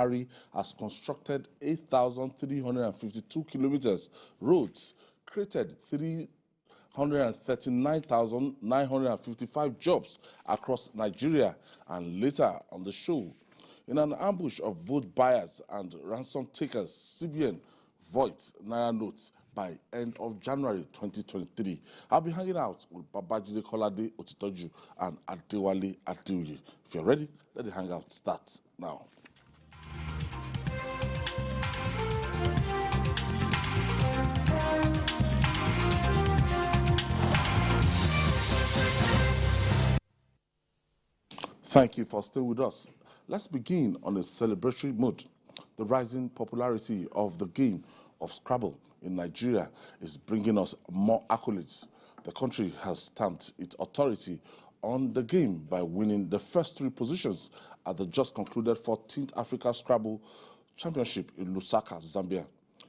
Buhari has constructed 8,352 kilometers roads, created 339,955 jobs across Nigeria, and later on the show, in an ambush of vote buyers and ransom takers, CBN voids Naira notes by end of January 2023. I'll be hanging out with Babajide Kolade Otitoju and Adewale Adeoye. If you're ready, let the hangout start now. Thank you for staying with us. Let's begin on a celebratory mood. The rising popularity of the game of Scrabble in Nigeria is bringing us more accolades. The country has stamped its authority on the game by winning the first 3 positions at the just concluded 14th Africa Scrabble Championship in Lusaka, Zambia.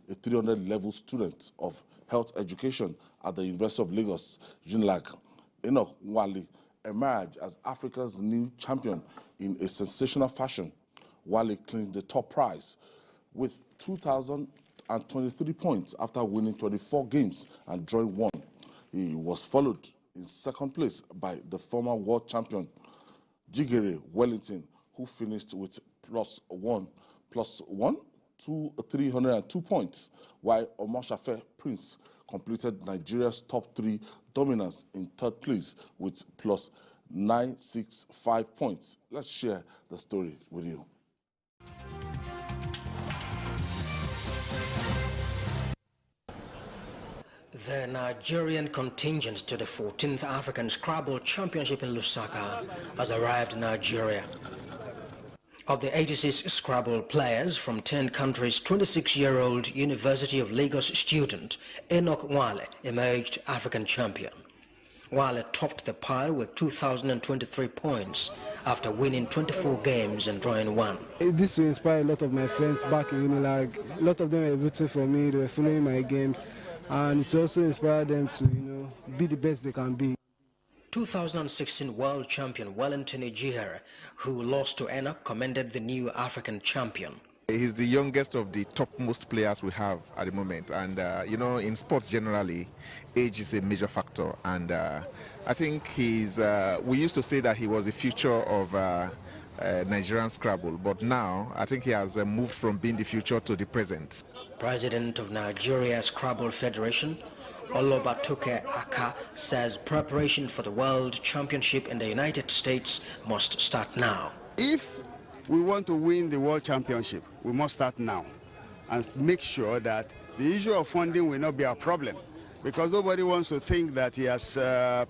A 300-level student of health education at the University of Lagos, UNILAG, Enoch Wale, emerged as Africa's new champion in a sensational fashion. Wale claimed the top prize with 2,023 points after winning 24 games and drawing 1. He was followed in second place by the former world champion, Jigere Wellington, who finished with +1 to 302 points, while Omoshafe Prince completed Nigeria's top 3 dominance in third place with +965 points. Let's share the story with you. The Nigerian contingent to the 14th African Scrabble Championship in Lusaka has arrived in Nigeria. Of the 86 Scrabble players from 10 countries, 26-year-old University of Lagos student Enoch Wale emerged African champion. Wale topped the pile with 2,023 points after winning 24 games and drawing 1. This will inspire a lot of my friends back in Unilag. A lot of them were rooting for me, they were following my games, and it also inspired them to, be the best they can be. 2016 world champion Wellington Ejihara, who lost to Enoch, commended the new African champion. He's the youngest of the topmost players we have at the moment, and in sports generally, age is a major factor, and I think we used to say that he was the future of Nigerian Scrabble, but now I think he has moved from being the future to the present. President of Nigeria Scrabble Federation, Olobatoke Aka, says preparation for the World Championship in the United States must start now. If we want to win the World Championship, we must start now and make sure that the issue of funding will not be a problem, because nobody wants to think that he has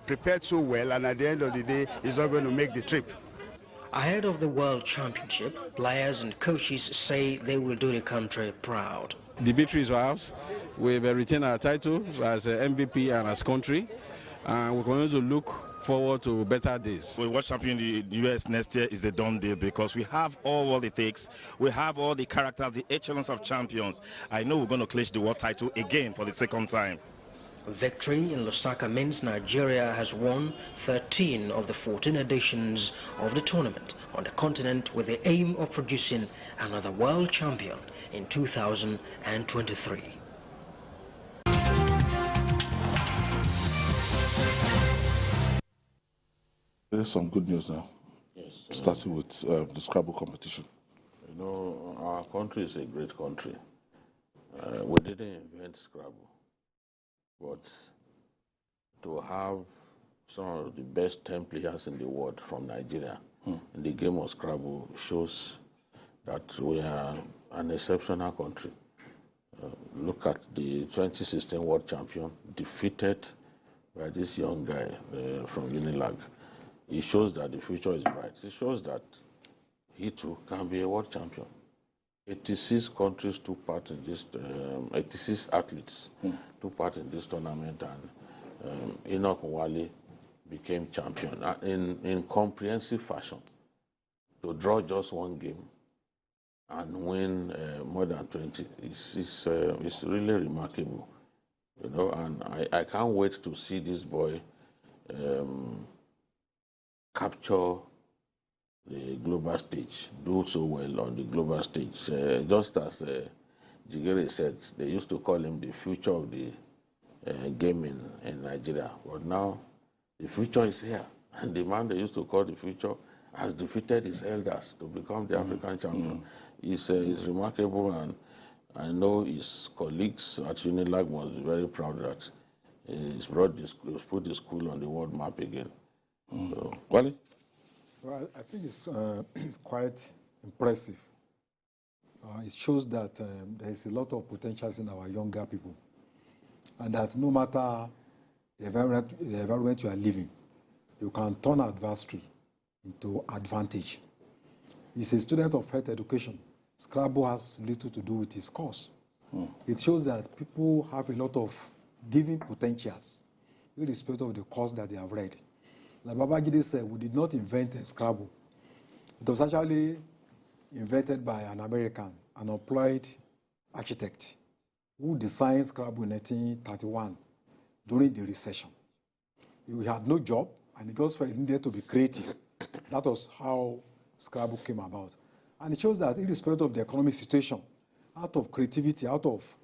prepared so well and at the end of the day he's not going to make the trip. Ahead of the World Championship, players and coaches say they will do the country proud. The victory is ours. We've retained our title as MVP and as country, and we're going to look forward to better days. We world champion in the US next year is the done deal, because we have all what it takes. We have all the characters, the echelons of champions. I know we're going to clinch the world title again for the second time. Victory in Lusaka means Nigeria has won 13 of the 14 editions of the tournament on the continent, with the aim of producing another world champion in 2023. There's some good news now. Yes. Starting with the Scrabble competition. Our country is a great country. We didn't invent Scrabble, but to have some of the best 10 players in the world from Nigeria in the game of Scrabble shows that we are an exceptional country. Look at the 2016 world champion, defeated by this young guy from Unilag. It shows that the future is bright. It shows that he too can be a world champion. 86 countries took part in this, 86 athletes took part in this tournament, and Enoch Wale became champion in comprehensive fashion. To draw just 1 game and win more than 20 is really remarkable, and I can't wait to see this boy capture the global stage, do so well on the global stage. Just as Jigere said, they used to call him the future of the gaming in Nigeria. But now the future is here. And the man they used to call the future has defeated his elders to become the African champion. He's remarkable, and I know his colleagues at Unilag must be very proud that he's put the school on the world map again. So, Wally? Well, I think it's quite impressive. It shows that there is a lot of potentials in our younger people, and that no matter the environment you are living, you can turn adversary into advantage. He's a student of health education. Scrabble has little to do with his course. It shows that people have a lot of giving potentials, irrespective of the course that they have read. Like Babajide said, we did not invent Scrabble. It was actually invented by an American, an employed architect, who designed Scrabble in 1931 during the recession. He had no job, and he just felt he needed to be creative. That was how Scrabble came about. And it shows that irrespective of the economic situation, out of creativity, out of,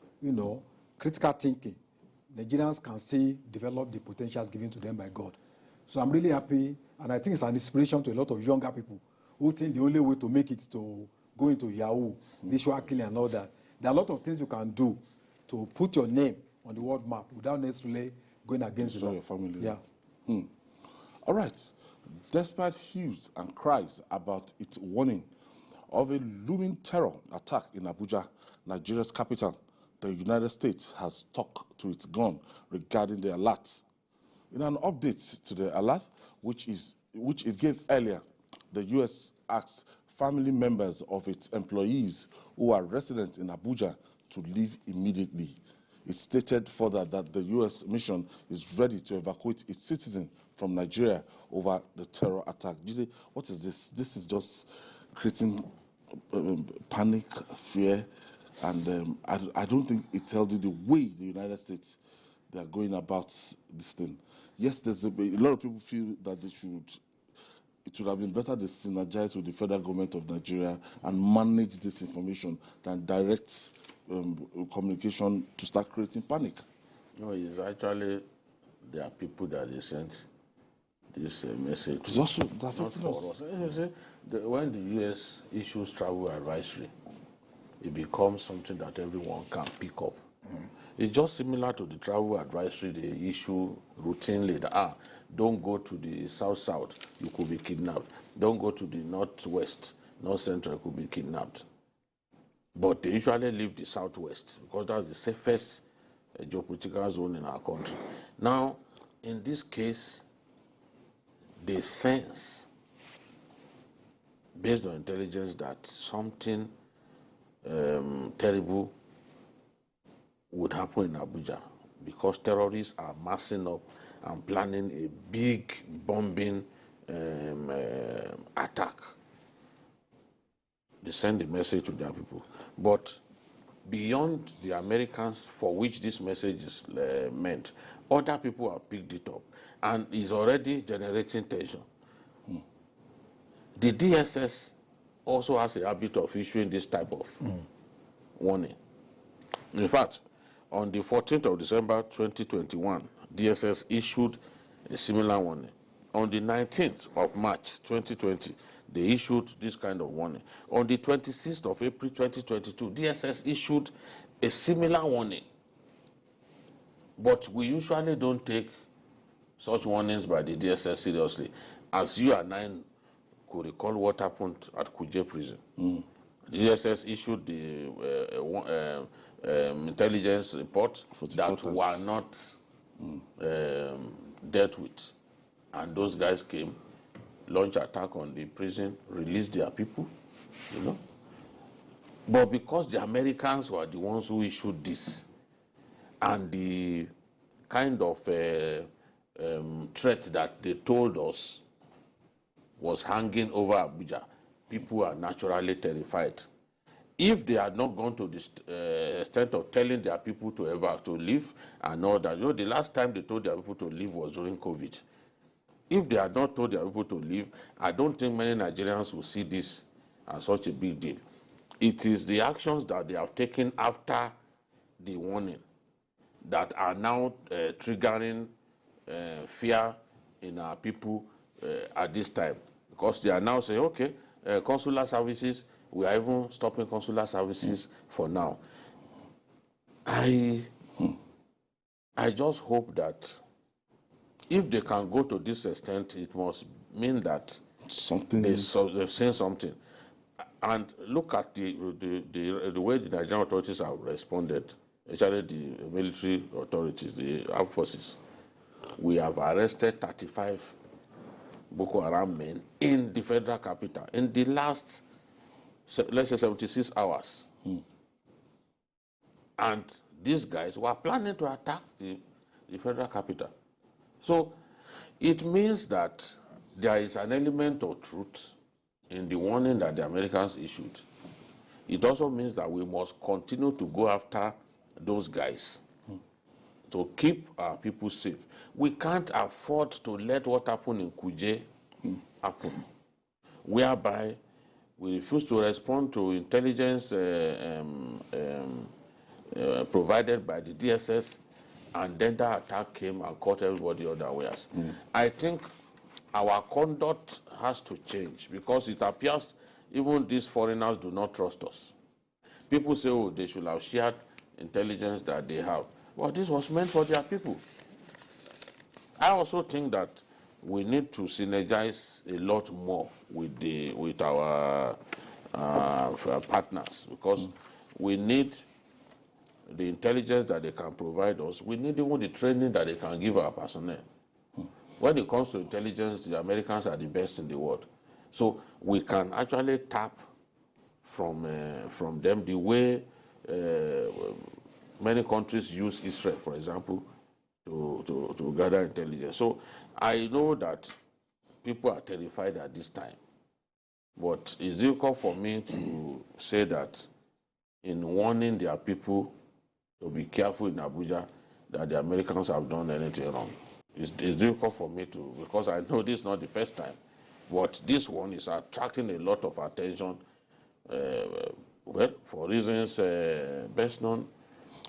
critical thinking, Nigerians can still develop the potentials given to them by God. So I'm really happy, and I think it's an inspiration to a lot of younger people who think the only way to make it to go into Yahoo, ritual killing and all that. There are a lot of things you can do to put your name on the world map without necessarily going against your family. Yeah. All right. Despite hues and cries about its warning of a looming terror attack in Abuja, Nigeria's capital, the United States has stuck to its gun regarding the alert. In an update to the alert, which it gave earlier, the U.S. asked family members of its employees who are residents in Abuja to leave immediately. It stated further that the U.S. mission is ready to evacuate its citizens from Nigeria over the terror attack. Jide, what is this? This is just creating panic, fear, and I don't think it's healthy the way the United States they are going about this thing. Yes, there's a lot of people feel that it would have been better to synergize with the federal government of Nigeria and manage this information than direct communication to start creating panic. No, it's actually there are people that they sent this message. It's also not for us. When the U.S. issues travel advisory, it becomes something that everyone can pick up. It's just similar to the travel advisory they issue routinely. Don't go to the south-south, you could be kidnapped. Don't go to the northwest, north-central, you could be kidnapped. But they usually leave the southwest because that's the safest geopolitical zone in our country. Now, in this case, they sense, based on intelligence, that something terrible would happen in Abuja because terrorists are massing up and planning a big bombing attack. They send a message to their people. But beyond the Americans for which this message is meant, other people have picked it up and is already generating tension. The DSS also has a habit of issuing this type of warning. In fact, on the 14th of December 2021, DSS issued a similar warning. On the 19th of March 2020, they issued this kind of warning. On the 26th of April 2022, DSS issued a similar warning. But we usually don't take such warnings by the DSS seriously. As you and I could recall what happened at Kuje prison. The DSS issued the intelligence report that were not dealt with. And those guys came, launched attack on the prison, released their people, But because the Americans were the ones who issued this, and the kind of threat that they told us was hanging over Abuja, people are naturally terrified. If they had not gone to the extent of telling their people to leave and all that, the last time they told their people to leave was during COVID. if they had not told their people to leave, I don't think many Nigerians will see this as such a big deal. It is the actions that they have taken after the warning that are now triggering fear in our people at this time. Because they are now saying, okay, consular services, we are even stopping consular services for now. I just hope that if they can go to this extent, it must mean that they've seen something. And look at the way the Nigerian authorities have responded, especially the military authorities, the armed forces. We have arrested 35 Boko Haram men in the federal capital in the last, let's say, 76 hours. And these guys were planning to attack the federal capital. So it means that there is an element of truth in the warning that the Americans issued. It also means that we must continue to go after those guys to keep our people safe. We can't afford to let what happened in Kuje happen, whereby we refuse to respond to intelligence provided by the DSS, and then that attack came and caught everybody unawares. I think our conduct has to change, because it appears even these foreigners do not trust us. People say, oh, they should have shared intelligence that they have. Well, this was meant for their people. I also think that we need to synergize a lot more with our partners, because we need the intelligence that they can provide us. We need even the training that they can give our personnel. When it comes to intelligence, the Americans are the best in the world. So we can actually tap from them the way many countries use Israel, for example, to gather intelligence. So I know that people are terrified at this time, but it's difficult for me to say that in warning their people to be careful in Abuja that the Americans have done anything wrong. It's difficult for me to, because I know this is not the first time, but this one is attracting a lot of attention, well, for reasons best known.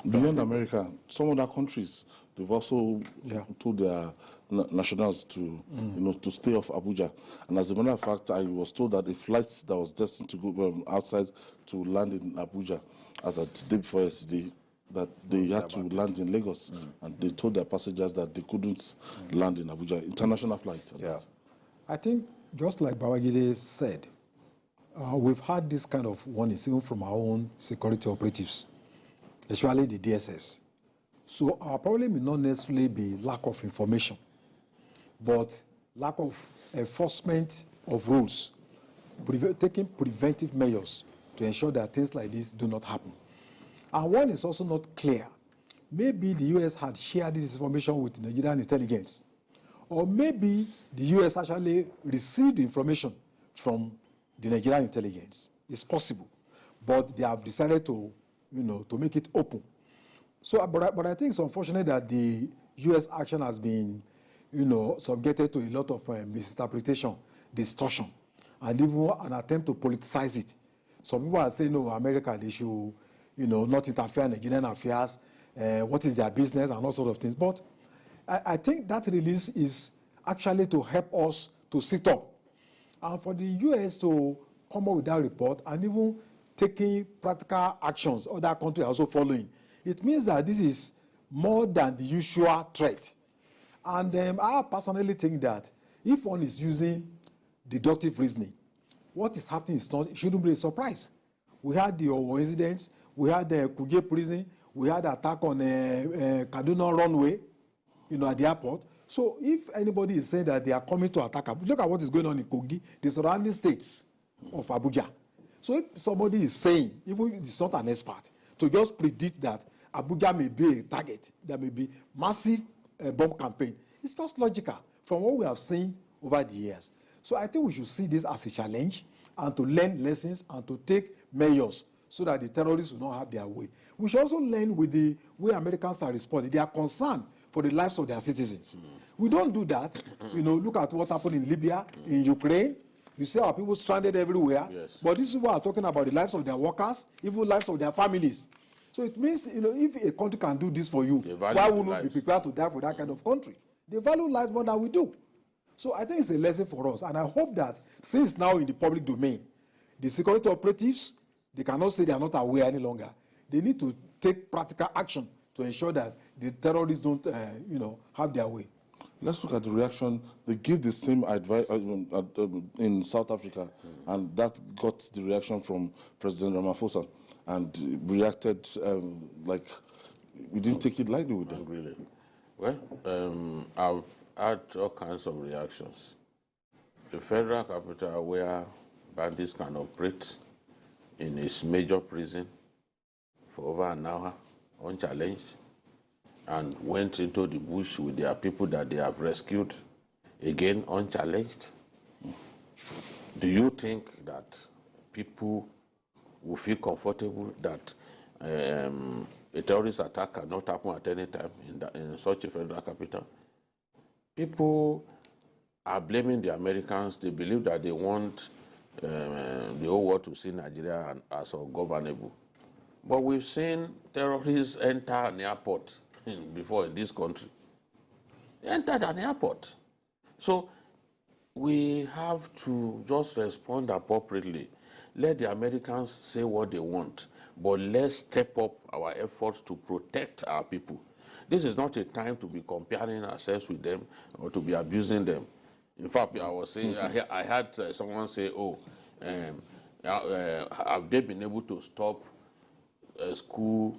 Beyond America, some other countries, they've also told their nationals to, to stay off Abuja. And as a matter of fact, I was told that a flight that was destined to go outside to land in Abuja, as at the day before yesterday, that they had to land in Lagos, and they told their passengers that they couldn't land in Abuja, international flight. I think, just like Babajide said, we've had this kind of warnings even from our own security operatives, especially the DSS. So our problem may not necessarily be lack of information, but lack of enforcement of rules, taking preventive measures to ensure that things like this do not happen. And one is also not clear. Maybe the U.S. had shared this information with Nigerian intelligence, or maybe the U.S. actually received information from the Nigerian intelligence. It's possible, but they have decided to, to make it open. So, but I think it's unfortunate that the U.S. action has been, subjected to a lot of misinterpretation, distortion, and even an attempt to politicize it. Some people are saying, no, America, they should, not interfere in Nigerian affairs, what is their business, and all sorts of things. But I think that release is actually to help us to sit up. And for the U.S. to come up with that report and even taking practical actions, other countries are also following, it means that this is more than the usual threat. And I personally think that if one is using deductive reasoning, what is happening is not, it shouldn't be a surprise. We had the Owo incidents, we had the Kuje prison, we had the attack on Kaduna runway, at the airport. So if anybody is saying that they are coming to attack Abuja, look at what is going on in Kogi, the surrounding states of Abuja. So if somebody is saying, even if it's not an expert, to just predict that Abuja may be a target, there may be massive bomb campaign, it's just logical from what we have seen over the years. So I think we should see this as a challenge and to learn lessons and to take measures so that the terrorists will not have their way. We should also learn with the way Americans are responding. They are concerned for the lives of their citizens. We don't do that. You know, look at what happened in Libya, in Ukraine. You see our people stranded everywhere. Yes. But this is what I'm talking about, the lives of their workers, even lives of their families. So it means, you know, if a country can do this for you, why wouldn't we be prepared to die for that kind of country? They value lives more than we do. So I think it's a lesson for us. And I hope that since now in the public domain, the security operatives, they cannot say they are not aware any longer. They need to take practical action to ensure that the terrorists don't, you know, have their way. Let's look at the reaction. They give the same advice in South Africa, and that got the reaction from President Ramaphosa, and reacted like we didn't take it lightly with them. Really? Well, I've had all kinds of reactions. The federal capital, where bandits can operate in its major prison for over an hour, unchallenged, and went into the bush with their people that they have rescued, again unchallenged. Do you think that people will feel comfortable that a terrorist attack cannot happen at any time in such a federal capital? People are blaming the Americans. They believe that they want the whole world to see Nigeria as ungovernable. But we've seen terrorists enter an airport before in this country. They entered an airport. So we have to just respond appropriately. Let the Americans say what they want, but let's step up our efforts to protect our people. This is not a time to be comparing ourselves with them or to be abusing them. In fact, I was saying, I had someone say, oh, have they been able to stop school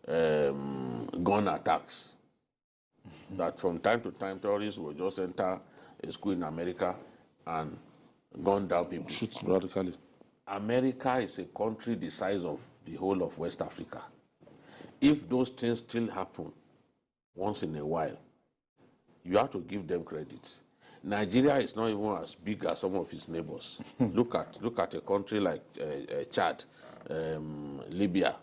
gun attacks? That from time to time terrorists will just enter a school in America and gun down people. Shoot radically. America is a country the size of the whole of West Africa. If those things still happen once in a while, you have to give them credit. Nigeria is not even as big as some of its neighbors. Look at a country like Chad, Libya,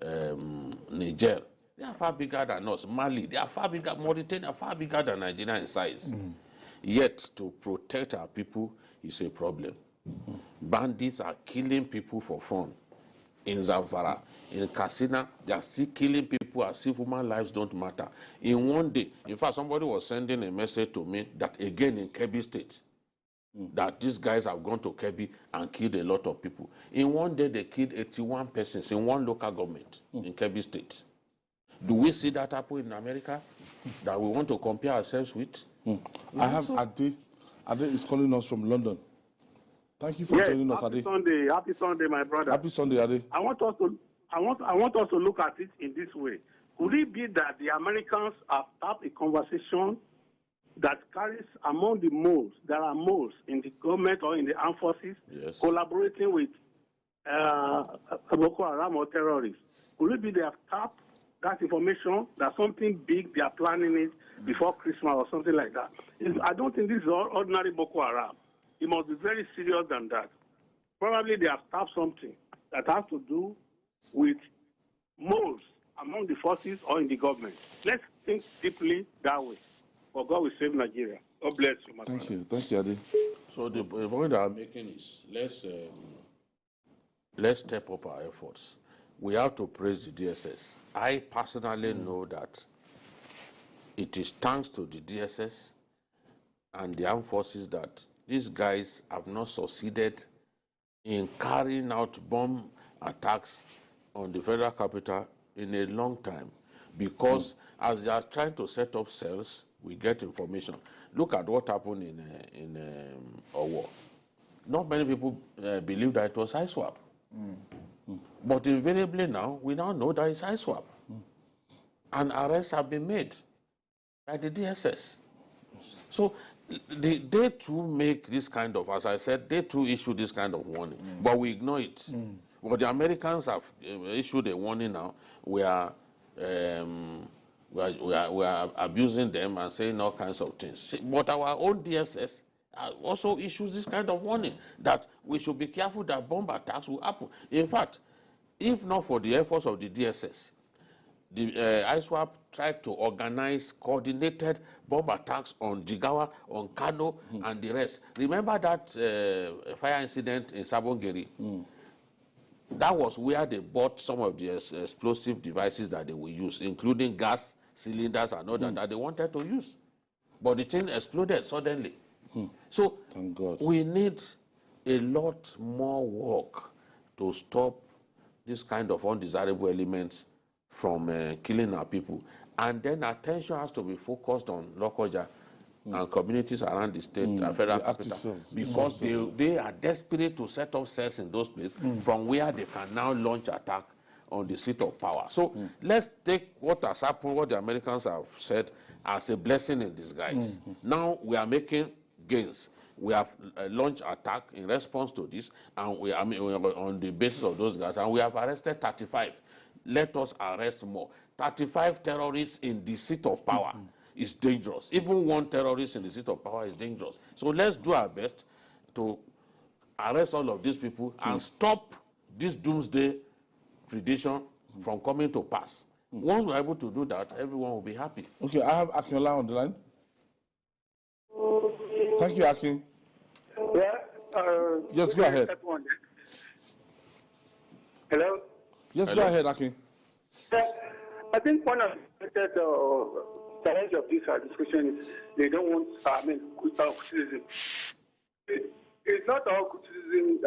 Niger. They are far bigger than us. Mali, they are far bigger. Mauritania, far bigger than Nigeria in size. Yet to protect our people is a problem. Bandits are killing people for fun. In Zamfara, in Katsina, they are still killing people as if human lives don't matter. In one day, in fact, somebody was sending a message to me that again in Kebbi State, that these guys have gone to Kebbi and killed a lot of people. In one day, they killed 81 persons in one local government in Kebbi State. Do we see that happen in America that we want to compare ourselves with? I have Ade. Ade is calling us from London. Thank you for joining us, Ade. Happy Sunday, my brother. Happy Sunday, Ade. I want us to look at it in this way. Could it be that the Americans have tapped a conversation that carries among the moles, there are moles in the government or in the armed forces, collaborating with Boko Haram or terrorists? Could it be they have tapped that information, that something big, they are planning it before Christmas or something like that? I don't think this is ordinary Boko Haram. It must be very serious than that. Probably they have tapped something that has to do with moles among the forces or in the government. Let's think deeply that way. For God will save Nigeria. God bless you, my Thank you. Thank you, Ade. So the point that I'm making is let's step up our efforts. We have to praise the DSS. I personally know that it is thanks to the DSS and the armed forces that these guys have not succeeded in carrying out bomb attacks on the federal capital in a long time, because as they are trying to set up cells, we get information. Look at what happened in Owo. Not many people believe that it was ISWAP. But invariably now, we now know that it's ISWAP. And arrests have been made by the DSS. So they too make this kind of, as I said, they too issue this kind of warning, but we ignore it. But the Americans have issued a warning now. We are abusing them and saying all kinds of things. But our own DSS also issues this kind of warning that we should be careful that bomb attacks will happen. In fact, if not for the efforts of the DSS, the ISWAP tried to organize coordinated bomb attacks on Jigawa, on Kano, and the rest. Remember that fire incident in Sabongeri? That was where they bought some of the explosive devices that they will use, including gas cylinders and all that they wanted to use. But the thing exploded suddenly. So thank God. We need a lot more work to stop this kind of undesirable elements from killing our people. And then attention has to be focused on Lokoja and communities around the state and federal capital, because they are desperate to set up cells in those places from where they can now launch attack on the seat of power. So let's take what has happened, what the Americans have said, as a blessing in disguise. Now we are making gains. We have launched attack in response to this, and we are on the basis of those guys, and we have arrested 35. Let us arrest more. 35 terrorists in the seat of power is dangerous. Even one terrorist in the seat of power is dangerous. So let's do our best to arrest all of these people and stop this doomsday prediction from coming to pass. Once we're able to do that, everyone will be happy. Okay, I have Akinola on the line. Thank you, Akin. Yeah. Yes, go ahead. Hello? Yes, go ahead, Akin. I think one of the challenge of this discussion is they don't want, criticism. It's not all criticism,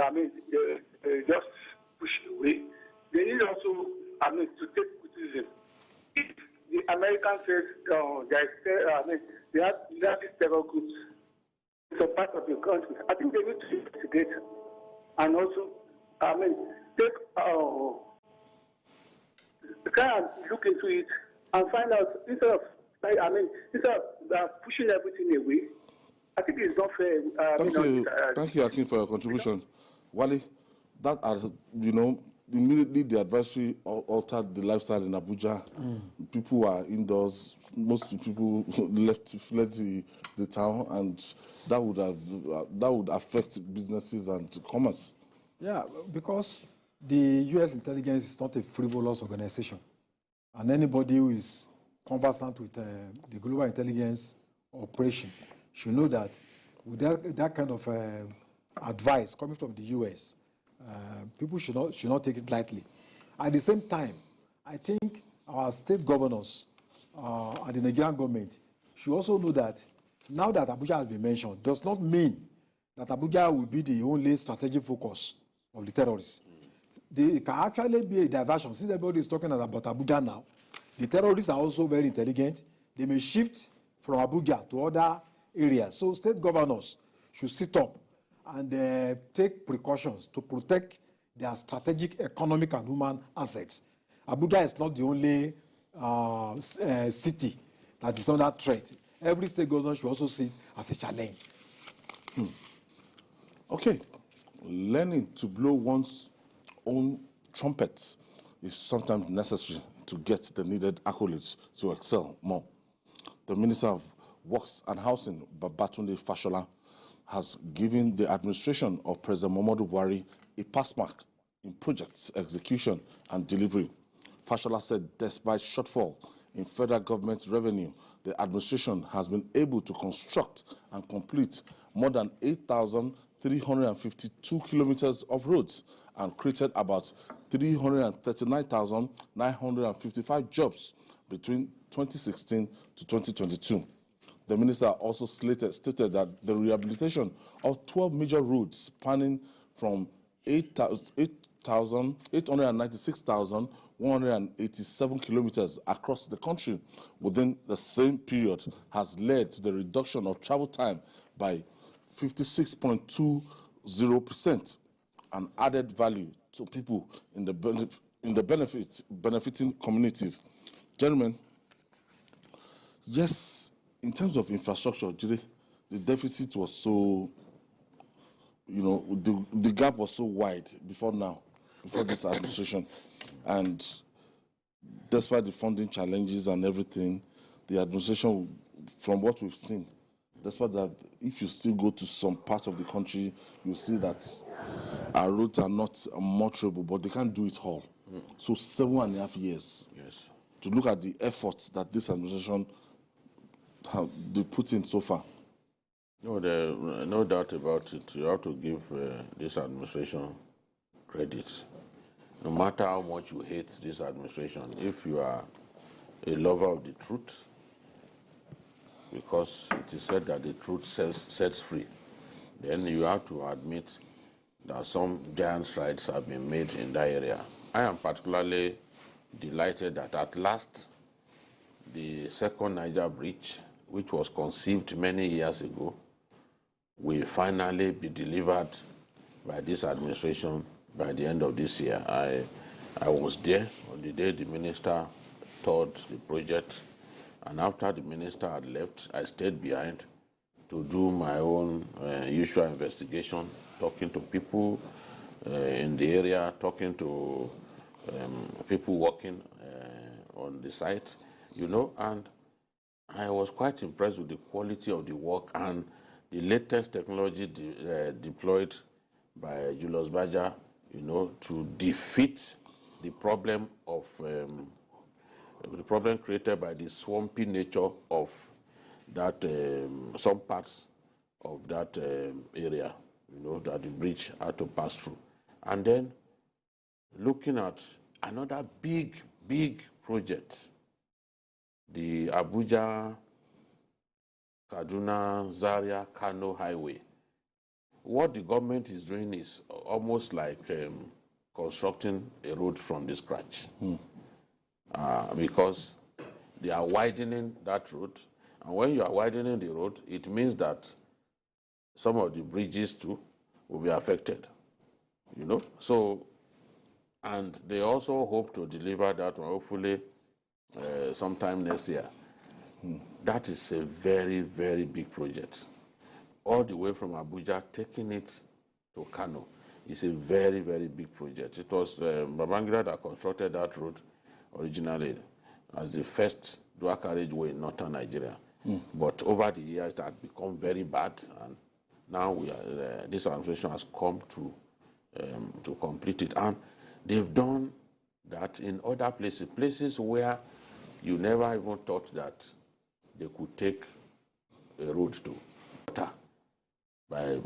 just push away. They need also, to take criticism. If the Americans says they have these terror groups, it's a part of the country, I think they need to investigate and also, take kind of look into it and find out, instead of pushing everything away. I think it's not fair. Thank you, Akin, for your contribution. Wale, that immediately the advisory altered the lifestyle in Abuja. People were indoors. Most people fled the town, and that would affect businesses and commerce. Yeah, because the U.S. intelligence is not a frivolous organization, and anybody who is conversant with the global intelligence operation should know that with that kind of advice coming from the U.S., people should not take it lightly. At the same time, I think our state governors and the Nigerian government should also know that now that Abuja has been mentioned, does not mean that Abuja will be the only strategic focus of the terrorists. There can actually be a diversion. Since everybody is talking about Abuja now, the terrorists are also very intelligent. They may shift from Abuja to other areas. So state governors should sit up and take precautions to protect their strategic economic and human assets. Abuja is not the only city that is under threat. Every state governor should also see it as a challenge. Okay, learning to blow one's own trumpets is sometimes necessary to get the needed accolades to excel more. The Minister of Works and Housing, Babatunde Fashola, has given the administration of President Muhammadu Buhari a pass mark in projects execution and delivery. Fashola said despite shortfall in federal government revenue, the administration has been able to construct and complete more than 8,352 kilometers of roads and created about 339,955 jobs between 2016 to 2022. The minister also stated that the rehabilitation of 12 major roads spanning from 896,187 kilometers across the country within the same period has led to the reduction of travel time by 56.20% and added value to people in the benefiting communities. Gentlemen, yes, in terms of infrastructure, the deficit was so, the gap was so wide before this administration. And despite the funding challenges and everything, the administration, from what we've seen, despite that, if you still go to some parts of the country, you'll see that our roads are not motorable, but they can't do it all. So 7.5 years to look at the efforts that this administration they put in so far? No, no doubt about it. You have to give this administration credit. No matter how much you hate this administration, if you are a lover of the truth, because it is said that the truth sets free, then you have to admit that some giant strides have been made in that area. I am particularly delighted that at last the second Niger bridge, which was conceived many years ago, will finally be delivered by this administration by the end of this year. I was there on the day the minister toured the project, and after the minister had left, I stayed behind to do my own usual investigation, talking to people in the area, talking to people working on the site, you know, and I was quite impressed with the quality of the work and the latest technology deployed by Julius Baja, you know, to defeat the problem of the problem created by the swampy nature of that some parts of that area, you know, that the bridge had to pass through. And then looking at another big project, the Abuja, Kaduna, Zaria, Kano Highway. What the government is doing is almost like constructing a road from the scratch. Because they are widening that road. And when you are widening the road, it means that some of the bridges too will be affected, you know. So, and they also hope to deliver that one, hopefully sometime next year. That is a very big project. All the way from Abuja, taking it to Kano is a very big project. It was Babangida that constructed that road originally as the first dual carriageway in northern Nigeria. But over the years, that had become very bad, and now we are, this administration has come to complete it. And they've done that in other places where you never even thought that they could take a road to water by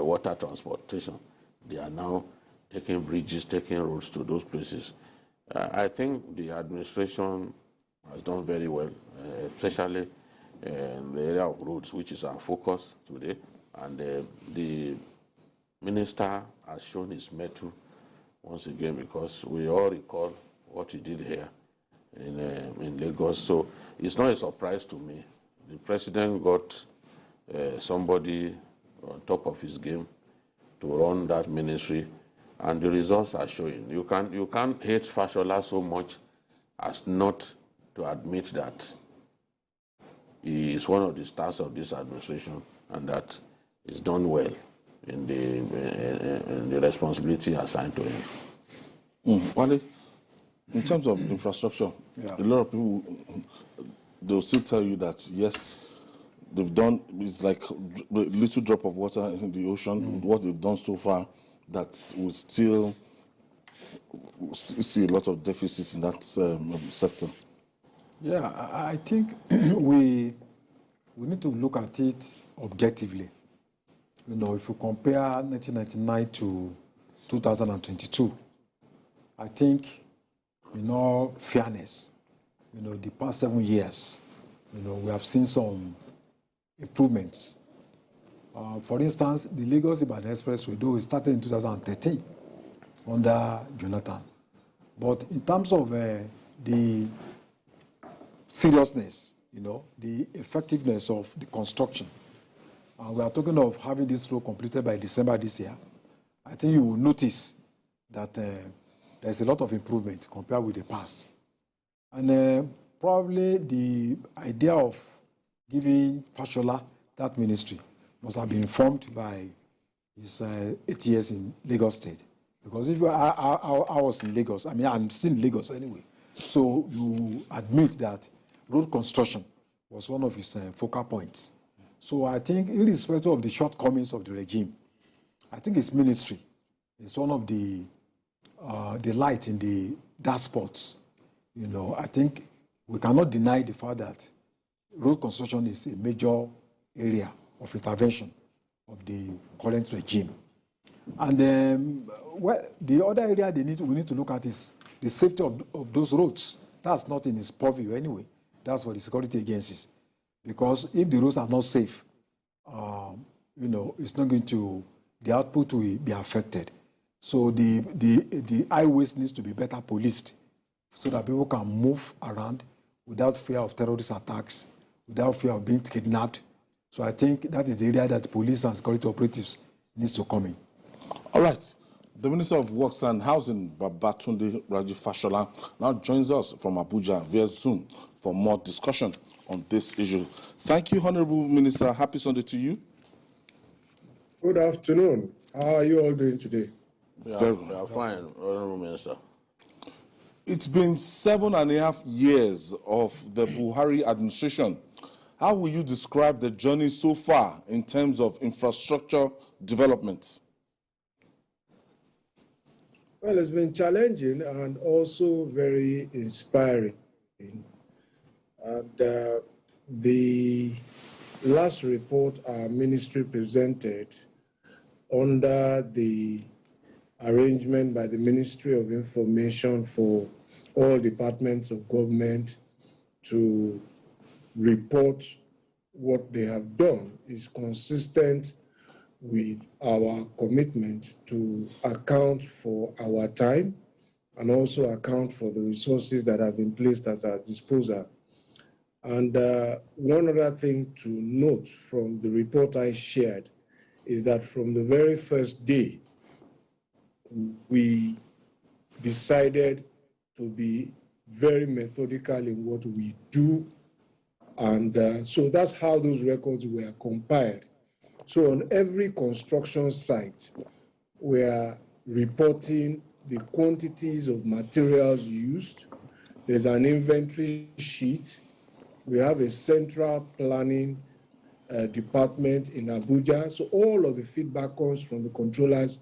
water transportation. They are now taking bridges, taking roads to those places. I think the administration has done very well, especially in the area of roads, which is our focus today. And the minister has shown his mettle once again, because we all recall what he did here in Lagos. So it's not a surprise to me. The president got somebody on top of his game to run that ministry, and the results are showing. You can't hate Fashola so much as not to admit that he is one of the stars of this administration, and that is done well in the responsibility assigned to him. Wale, in terms of infrastructure, a lot of people, they'll still tell you that, yes, they've done, it's like a little drop of water in the ocean, what they've done so far, that will still see a lot of deficits in that sector. Yeah, I think we need to look at it objectively. You know, if you compare 1999 to 2022, I think, in all fairness, you know, the past 7 years, you know, we have seen some improvements. For instance, the Lagos-Ibadan Expressway, though it started in 2013 under Jonathan. But in terms of the seriousness, you know, the effectiveness of the construction, we are talking of having this road completed by December this year. I think you will notice that there's a lot of improvement compared with the past. And probably the idea of giving Fashola that ministry must have been informed by his 8 years in Lagos State. Because if I was in Lagos, I mean, I'm still in Lagos anyway. So you admit that road construction was one of his focal points. So I think, irrespective of the shortcomings of the regime, I think his ministry is one of the light in the dark spots You know, I think we cannot deny the fact that road construction is a major area of intervention of the current regime. And well, the other area we need to look at is the safety of those roads. That's not in its purview anyway. That's for the security agencies. Because if the roads are not safe, you know, it's not going to, the output will be affected. So the highways needs to be better policed so that people can move around without fear of terrorist attacks, without fear of being kidnapped. So I think that is the area that police and security operatives needs to come in. All right. The Minister of Works and Housing, Babatunde Raji Fashola, now joins us from Abuja via Zoom for more discussion on this issue. Thank you, Honorable Minister. Happy Sunday to you. Good afternoon. How are you all doing today? We are fine, Honorable Minister. It's been 7.5 years of the Buhari administration. How will you describe the journey so far in terms of infrastructure development? Well, it's been challenging and also very inspiring. And the last report our ministry presented under the arrangement by the Ministry of Information for all departments of government to report what they have done is consistent with our commitment to account for our time and also account for the resources that have been placed at our disposal. And one other thing to note from the report I shared is that from the very first day, we decided to be very methodical in what we do. And so that's how those records were compiled. So on every construction site, we are reporting the quantities of materials used. There's an inventory sheet. We have a central planning department in Abuja. So all of the feedback comes from the controllers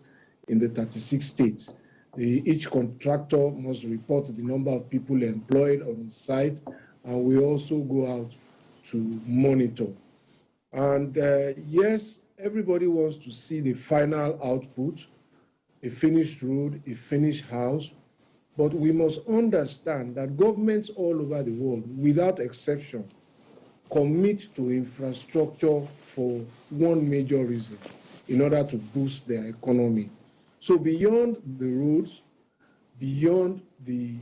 in the 36 states. Each contractor must report the number of people employed on his site, and we also go out to monitor. And yes, everybody wants to see the final output, a finished road, a finished house, but we must understand that governments all over the world, without exception, commit to infrastructure for one major reason, in order to boost their economy. So beyond the roads, beyond the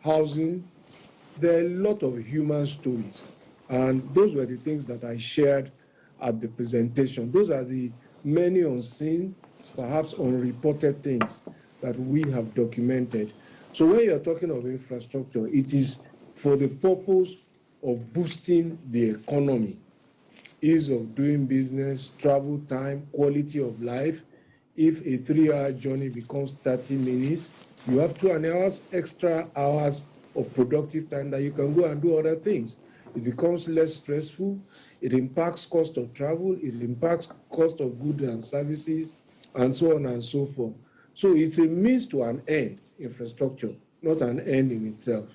housing, there are a lot of human stories. And those were the things that I shared at the presentation. Those are the many unseen, perhaps unreported things that we have documented. So when you're talking of infrastructure, it is for the purpose of boosting the economy, ease of doing business, travel time, quality of life. If a 3-hour journey becomes 30 minutes, you have 2.5 hours, extra hours of productive time that you can go and do other things. It becomes less stressful. It impacts cost of travel. It impacts cost of goods and services, and so on and so forth. So it's a means to an end, infrastructure, not an end in itself.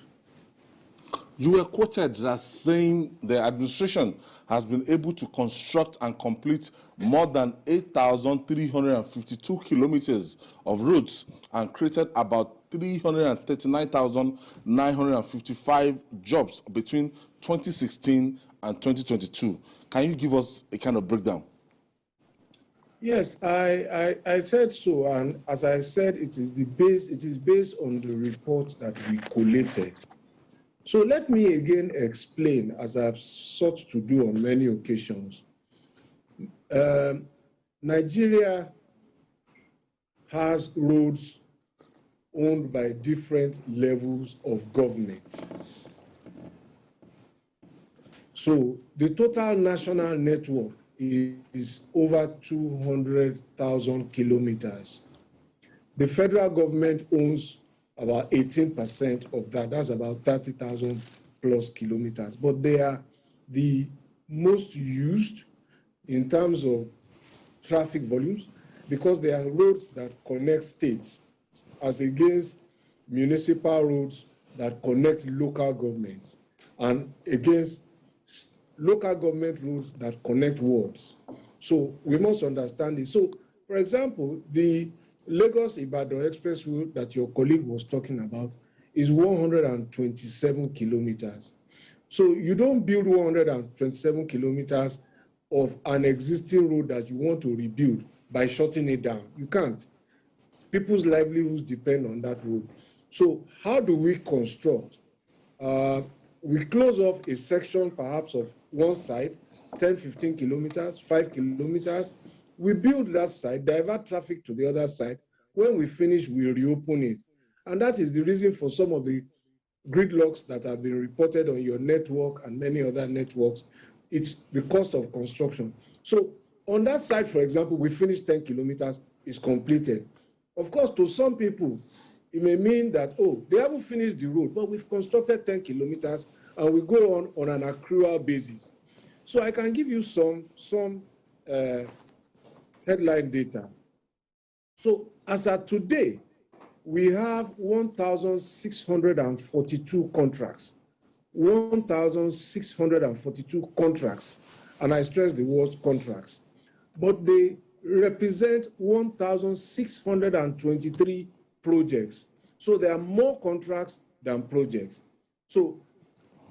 You were quoted as saying the administration has been able to construct and complete more than 8,352 kilometers of roads and created about 339,955 jobs between 2016 and 2022. Can you give us a kind of breakdown? Yes, I said so, and as I said, it is based on the report that we collated. So let me again explain, as I've sought to do on many occasions. Nigeria has roads owned by different levels of government. So the total national network is over 200,000 kilometers. The federal government owns about 18% of that. That's about 30,000 plus kilometers. But they are the most used in terms of traffic volumes because they are roads that connect states as against municipal roads that connect local governments and against local government rules that connect wards. So we must understand it. So, for example, the Lagos-Ibadan Expressway that your colleague was talking about is 127 kilometers. So you don't build 127 kilometers of an existing road that you want to rebuild by shutting it down. You can't. People's livelihoods depend on that road. So how do we construct? We close off a section perhaps of one side, 10, 15 kilometers, 5 kilometers. We build that side, divert traffic to the other side. When we finish, we reopen it. And that is the reason for some of the gridlocks that have been reported on your network and many other networks. It's the cost of construction. So on that side, for example, we finished 10 kilometers, it's completed. Of course, to some people, it may mean that, oh, they haven't finished the road, but we've constructed 10 kilometers and we go on an accrual basis. So I can give you some headline data. So as of today, we have 1,642 contracts. 1,642 contracts, and I stress the word contracts, but they represent 1,623 projects. So there are more contracts than projects. So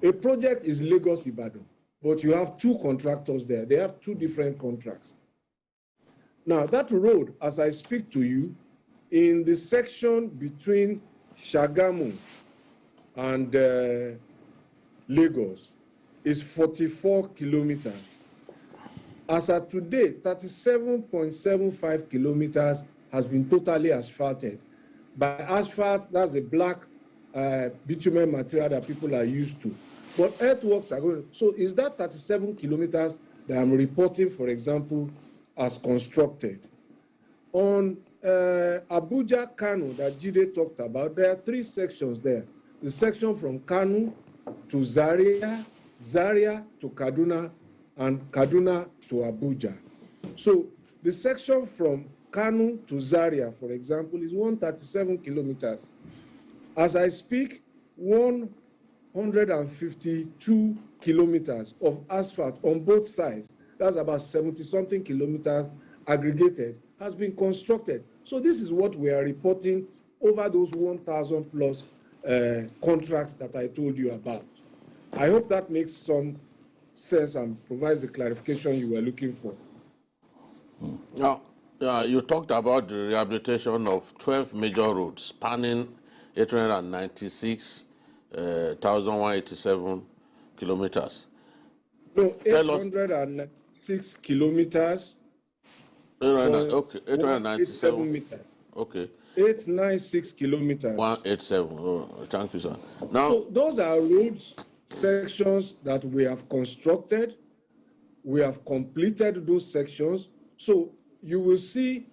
a project is Lagos-Ibadan, but you have two contractors there. They have two different contracts. Now, that road, as I speak to you, in the section between Shagamu and Lagos, is 44 kilometers. As of today, 37.75 kilometers has been totally asphalted. By asphalt, that's the black bitumen material that people are used to. But earthworks are going. So is that 37 kilometers that I'm reporting, for example, as constructed? On Abuja, Kano, that Jide talked about, there are three sections there. The section from Kano to Zaria, Zaria to Kaduna, and Kaduna to Abuja. So the section from Kano to Zaria, for example, is 137 kilometers. As I speak, 152 kilometers of asphalt on both sides, that's about 70-something kilometers aggregated, has been constructed. So this is what we are reporting over those 1,000 plus contracts that I told you about. I hope that makes some sense and provides the clarification you were looking for. Now, you talked about the rehabilitation of 12 major roads spanning 896,187 kilometers. No, 806 kilometers. 897 meters. Okay. 896 kilometers. 187. Oh, thank you, sir. Now, so those are roads sections that we have constructed. We have completed those sections. So you will see,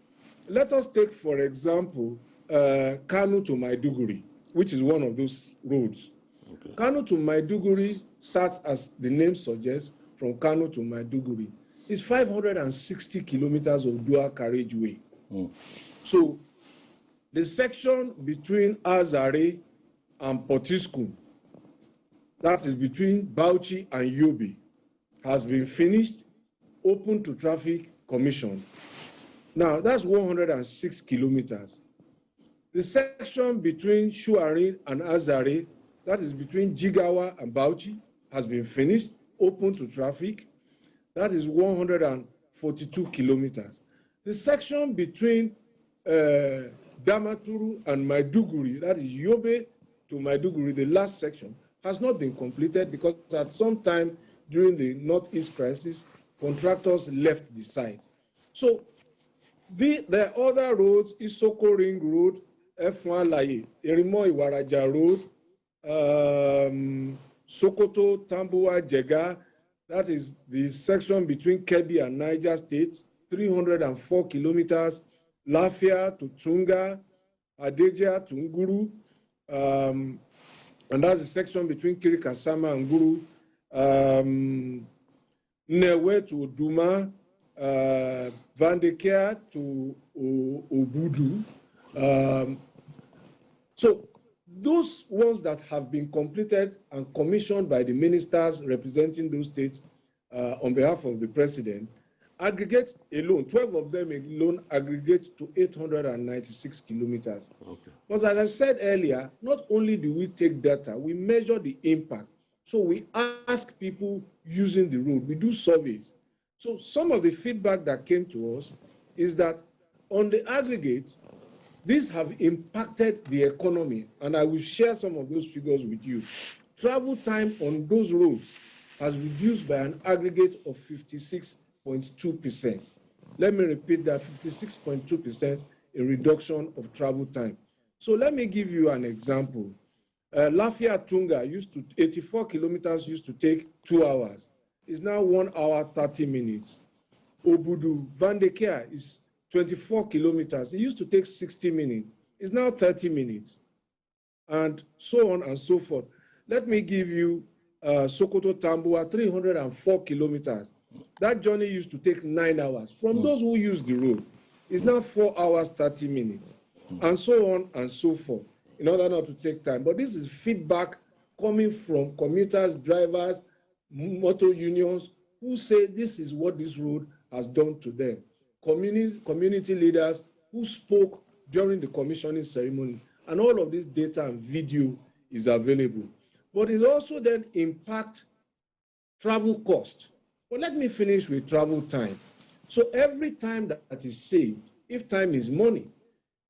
let us take, for example, Kano to Maiduguri, which is one of those roads. Okay. Kano to Maiduguri starts, as the name suggests, from Kano to Maiduguri. It's 560 kilometers of dual carriageway. So the section between Azare and Potiskum, that is between Bauchi and Yobe, has been finished, open to traffic, commissioned. Now, that's 106 kilometers. The section between Shuarin and Azare, that is between Jigawa and Bauchi, has been finished, open to traffic. That is 142 kilometers. The section between Damaturu and Maiduguri, that is Yobe to Maiduguri, the last section, has not been completed because at some time during the Northeast crisis, contractors left the site. So the other roads, Isoko Ring Road, F1 Laye, Erimo Iwaraja Road, Sokoto, Tambuwa, Jega, that is the section between Kebbi and Niger States, 304 kilometers, Lafia to Tunga, Adeja to Nguru, and that's the section between Kirikasama and Nguru, Newe to Duma, Vandekea to Obudu. So those ones that have been completed and commissioned by the ministers representing those states on behalf of the president, aggregate alone, 12 of them alone aggregate to 896 kilometers. Okay. But as I said earlier, not only do we take data, we measure the impact. So we ask people using the road, we do surveys. So some of the feedback that came to us is that on the aggregate, these have impacted the economy, and I will share some of those figures with you. Travel time on those roads has reduced by an aggregate of 56.2%. Let me repeat that, 56.2% in reduction of travel time. So let me give you an example. Lafia Tunga 84 kilometers used to take 2 hours. It's now 1 hour, 30 minutes. Obudu Vandekea is 24 kilometers. It used to take 60 minutes. It's now 30 minutes. And so on and so forth. Let me give you Sokoto Tambua, 304 kilometers. That journey used to take 9 hours. From those who use the road, it's now 4 hours, 30 minutes. And so on and so forth, in order not to take time. But this is feedback coming from commuters, drivers, motor unions, who say this is what this road has done to them. Community leaders who spoke during the commissioning ceremony, and all of this data and video is available. But it also then impact travel cost. But let me finish with travel time. So every time that is saved, if time is money,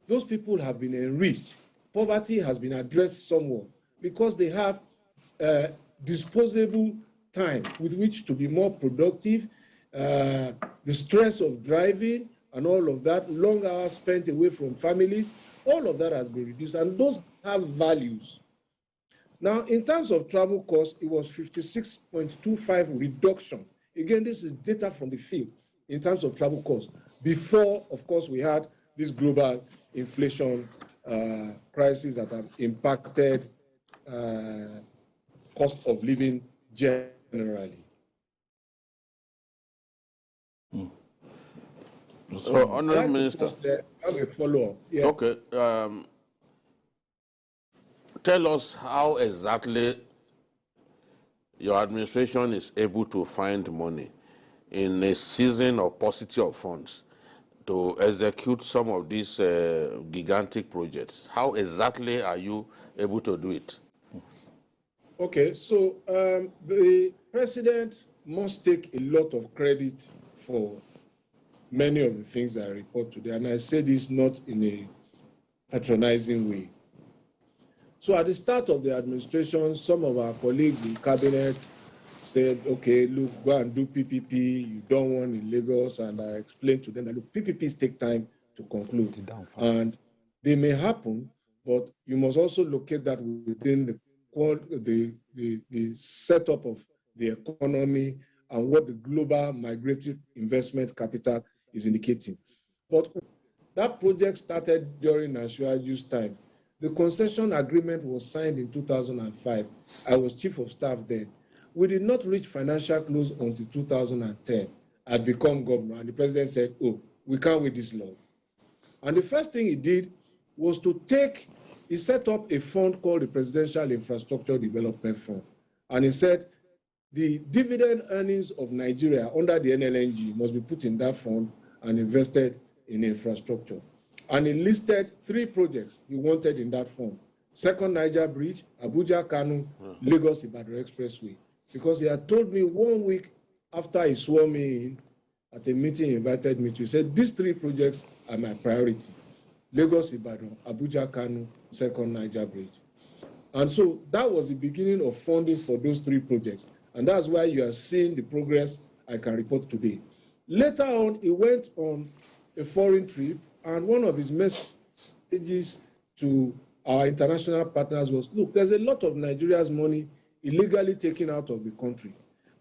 those people have been enriched. Poverty has been addressed somewhat because they have disposable time with which to be more productive. The stress of driving and all of that, long hours spent away from families, all of that has been reduced, and those have values. Now, in terms of travel costs, it was 56.25 reduction. Again, this is data from the field in terms of travel costs. Before, of course, we had this global inflation crisis that have impacted cost of living generally. So, Honourable Minister, I have a follow-up. Yeah. Okay. Tell us how exactly your administration is able to find money in a season of paucity of funds to execute some of these gigantic projects. How exactly are you able to do it? Okay, so the president must take a lot of credit for many of the things I report today, and I say this not in a patronizing way. So at the start of the administration, some of our colleagues in cabinet said, okay, look, go and do PPP, you don't want in Lagos, and I explained to them that, look, PPPs take time to conclude, and they may happen, but you must also locate that within the setup of the economy and what the global migratory investment capital is indicating. But that project started during Nasiru's time. The concession agreement was signed in 2005. I was chief of staff then. We did not reach financial close until 2010. I'd become governor, and the president said, oh, we can't wait this long. And the first thing he did was he set up a fund called the Presidential Infrastructure Development Fund. And he said, the dividend earnings of Nigeria under the NLNG must be put in that fund and invested in infrastructure. And he listed 3 projects he wanted in that fund. Second Niger Bridge, Abuja-Kanu, Lagos-Ibadan Expressway. Because he had told me 1 week after he swore me in at a meeting he invited me to, he said, these 3 projects are my priority. Lagos-Ibadan, Abuja-Kanu, Second Niger Bridge. And so that was the beginning of funding for those 3 projects. And that's why you are seeing the progress I can report today. Later on, he went on a foreign trip, and one of his messages to our international partners was, look, there's a lot of Nigeria's money illegally taken out of the country.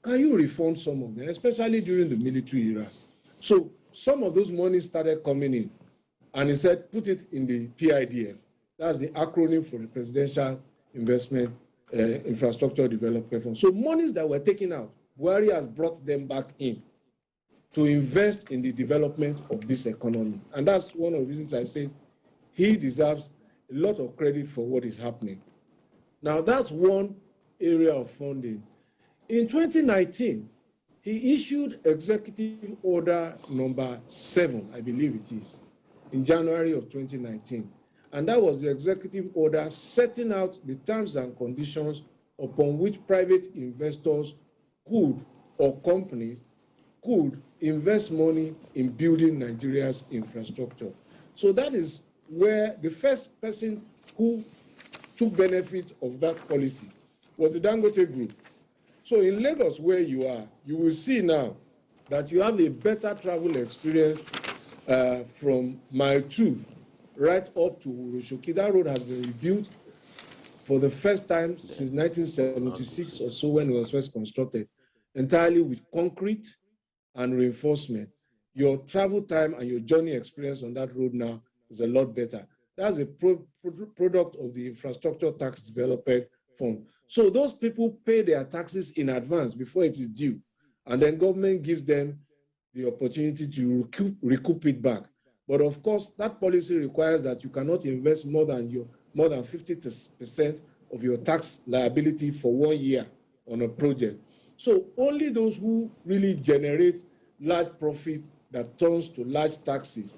Can you refund some of them, especially during the military era? So some of those monies started coming in, and he said, put it in the PIDF. That's the acronym for the Presidential Investment Infrastructure Development Fund. So monies that were taken out, Buhari has brought them back in to invest in the development of this economy. And that's one of the reasons I say he deserves a lot of credit for what is happening. Now, that's one area of funding. In 2019, he issued Executive Order number 7, I believe it is, in January of 2019. And that was the executive order setting out the terms and conditions upon which private investors could, or companies, could invest money in building Nigeria's infrastructure. So that is where the first person who took benefit of that policy was the Dangote Group. So in Lagos, where you are, you will see now that you have a better travel experience from Mile 2 right up to Urushoki. That road has been rebuilt for the first time since 1976 or so, when it was first constructed, entirely with concrete and reinforcement. Your travel time and your journey experience on that road now is a lot better. That's a product of the Infrastructure Tax Development Fund. So those people pay their taxes in advance before it is due, and then government gives them the opportunity to recoup it back. But of course, that policy requires that you cannot invest more than 50% of your tax liability for 1 year on a project. So only those who really generate large profits that turns to large taxes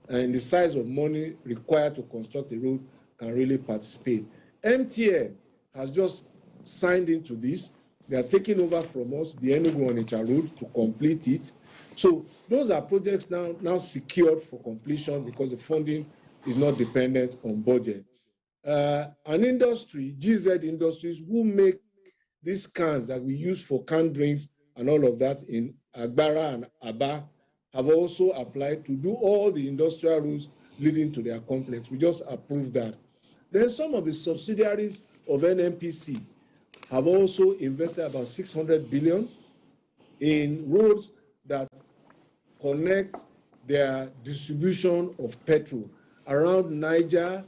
and the size of money required to construct a road can really participate. MTN has just signed into this. They are taking over from us the Enugu-Onitsha road to complete it. So those are projects now secured for completion because the funding is not dependent on budget. An industry, GZ Industries, who make these cans that we use for canned drinks and all of that in Agbara and Aba, have also applied to do all the industrial routes leading to their complex. We just approved that. Then some of the subsidiaries of NNPC have also invested about 600 billion in roads that connect their distribution of petrol around Niger,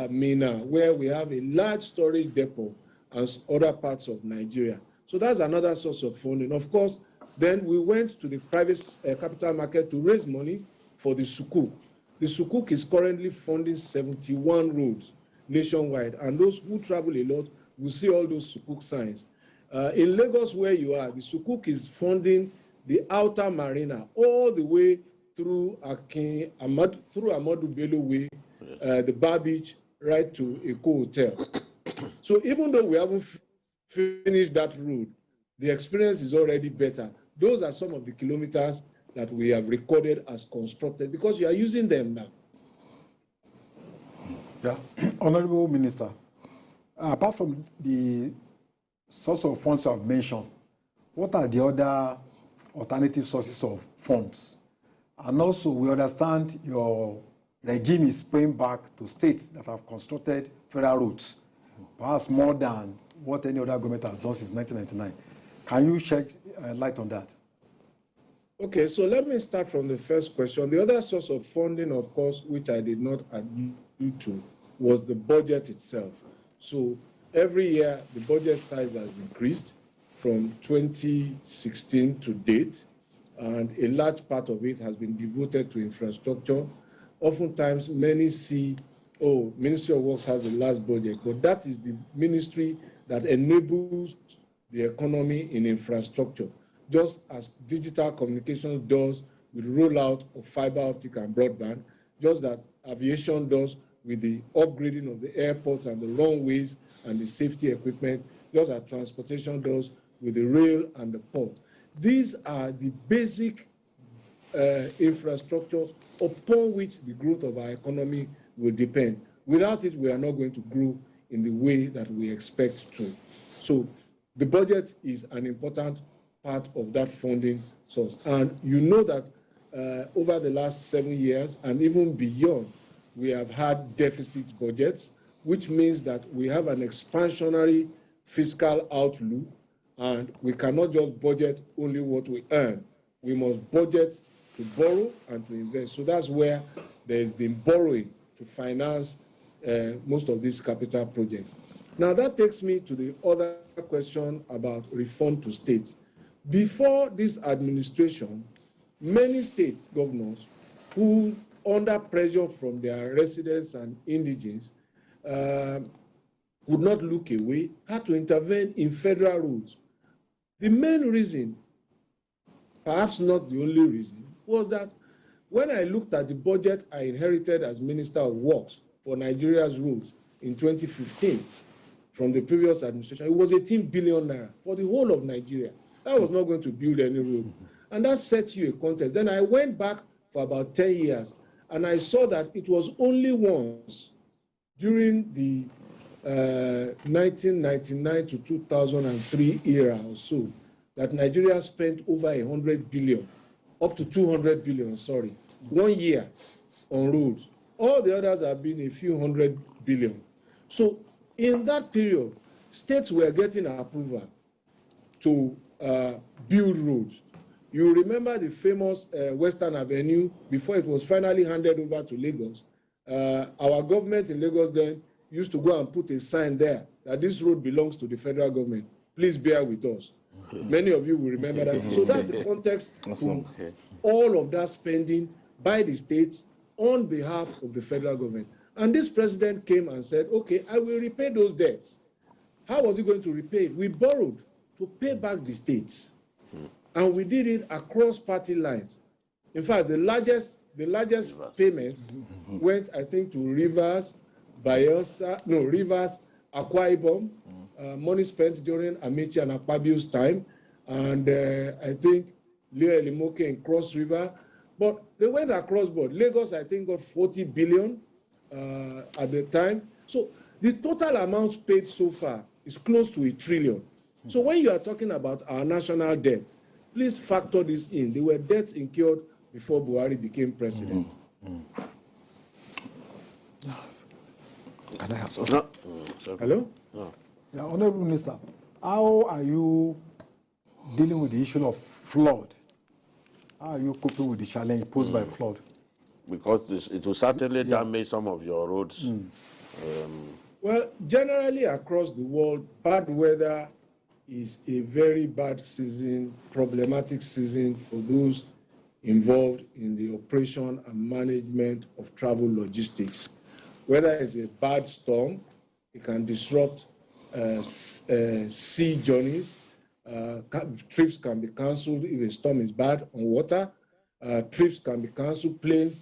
Mina, where we have a large storage depot, and other parts of Nigeria. So that's another source of funding. Of course, then we went to the private capital market to raise money for the Sukuk. The Sukuk is currently funding 71 roads nationwide, and those who travel a lot will see all those Sukuk signs. In Lagos, where you are, the Sukuk is funding the outer marina all the way through Amadu Bello Way, the Bar Beach, right to Eko Hotel. So even though we haven't finished that road, the experience is already better. Those are some of the kilometers that we have recorded as constructed because you are using them now. Yeah, Honorable Minister, apart from the source of funds I've mentioned, what are the other alternative sources of funds? And also, we understand your regime is paying back to states that have constructed federal roads, perhaps more than what any other government has done since 1999. Can you shed light on that? Okay, so let me start from the first question. The other source of funding, of course, which I did not allude to, was the budget itself. So every year, the budget size has increased from 2016 to date, and a large part of it has been devoted to infrastructure. Oftentimes, many see, oh, Ministry of Works has a large budget, but that is the ministry that enables the economy in infrastructure, just as digital communications does with rollout of fiber optic and broadband, just as aviation does with the upgrading of the airports and the runways and the safety equipment, just as transportation does with the rail and the port. These are the basic infrastructure upon which the growth of our economy will depend. Without it, we are not going to grow in the way that we expect to. So the budget is an important part of that funding source. And you know that over the last 7 years and even beyond, we have had deficit budgets, which means that we have an expansionary fiscal outlook, and we cannot just budget only what we earn. We must budget to borrow and to invest. So that's where there has been borrowing to finance most of these capital projects. Now that takes me to the other question about reform to states. Before this administration, many state governors who, under pressure from their residents and indigents, could not look away, had to intervene in federal roads. The main reason, perhaps not the only reason, was that when I looked at the budget I inherited as Minister of Works for Nigeria's roads in 2015 from the previous administration, it was 18 billion naira for the whole of Nigeria. That was not going to build any road. And that sets you a context. Then I went back for about 10 years, and I saw that it was only once during the 1999 to 2003 era or so that Nigeria spent over 100 billion, up to 200 billion, sorry, 1 year on roads. All the others have been a few hundred billion. So in that period, states were getting approval to build roads. You remember the famous Western Avenue before it was finally handed over to Lagos. Our government in Lagos then used to go and put a sign there that this road belongs to the federal government. Please bear with us. Many of you will remember that. So that's the context for all of that spending by the states on behalf of the federal government. And this president came and said, okay, I will repay those debts. How was he going to repay it? We borrowed to pay back the states. And we did it across party lines. In fact, the largest payments went, I think, to Rivers, Rivers, Akwa Ibom, money spent during Amici and Akpabio's time, and I think Leo Elimoke in Cross River. But they went across board. Lagos, I think, got 40 billion at the time. So the total amounts paid so far is close to 1 trillion. So when you are talking about our national debt, please factor this in. There were debts incurred before Buhari became president. Can I have something? No. Hello? No. Yeah, Honorable Minister, how are you dealing with the issue of flood? How are you coping with the challenge posed by flood? Because it will certainly damage some of your roads. Well, generally across the world, bad weather is a very bad season, problematic season for those involved in the operation and management of travel logistics. Whether it's a bad storm, it can disrupt sea journeys. Trips can be cancelled if a storm is bad on water. Trips can be cancelled,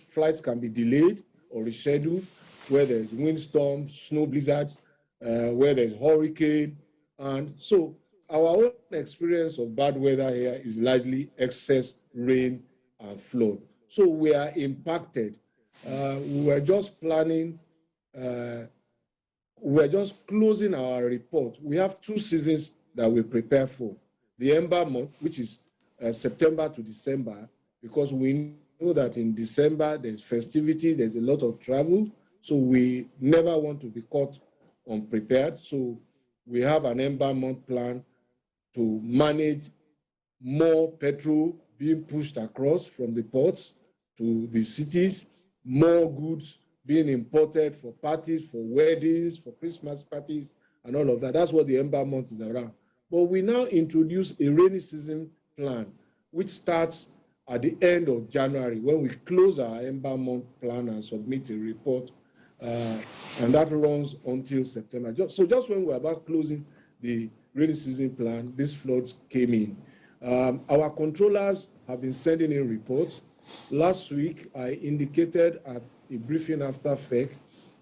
flights can be delayed or rescheduled, where there's windstorms, snow blizzards, where there's hurricane. And so our own experience of bad weather here is largely excess rain and flood. So we are impacted. We were just planning, we are just closing our report. We have 2 seasons that we prepare for. The Ember month, which is September to December, because we know that in December there's festivity, there's a lot of travel, so we never want to be caught unprepared. So we have an Ember month plan to manage more petrol being pushed across from the ports to the cities, more goods being imported for parties, for weddings, for Christmas parties, and all of that. That's what the Ember month is around. But we now introduce a rainy season plan, which starts at the end of January, when we close our Ember month plan and submit a report, and that runs until September. So just when we're about closing the rainy season plan, these floods came in. Our controllers have been sending in reports. Last week, I indicated at a briefing after FEC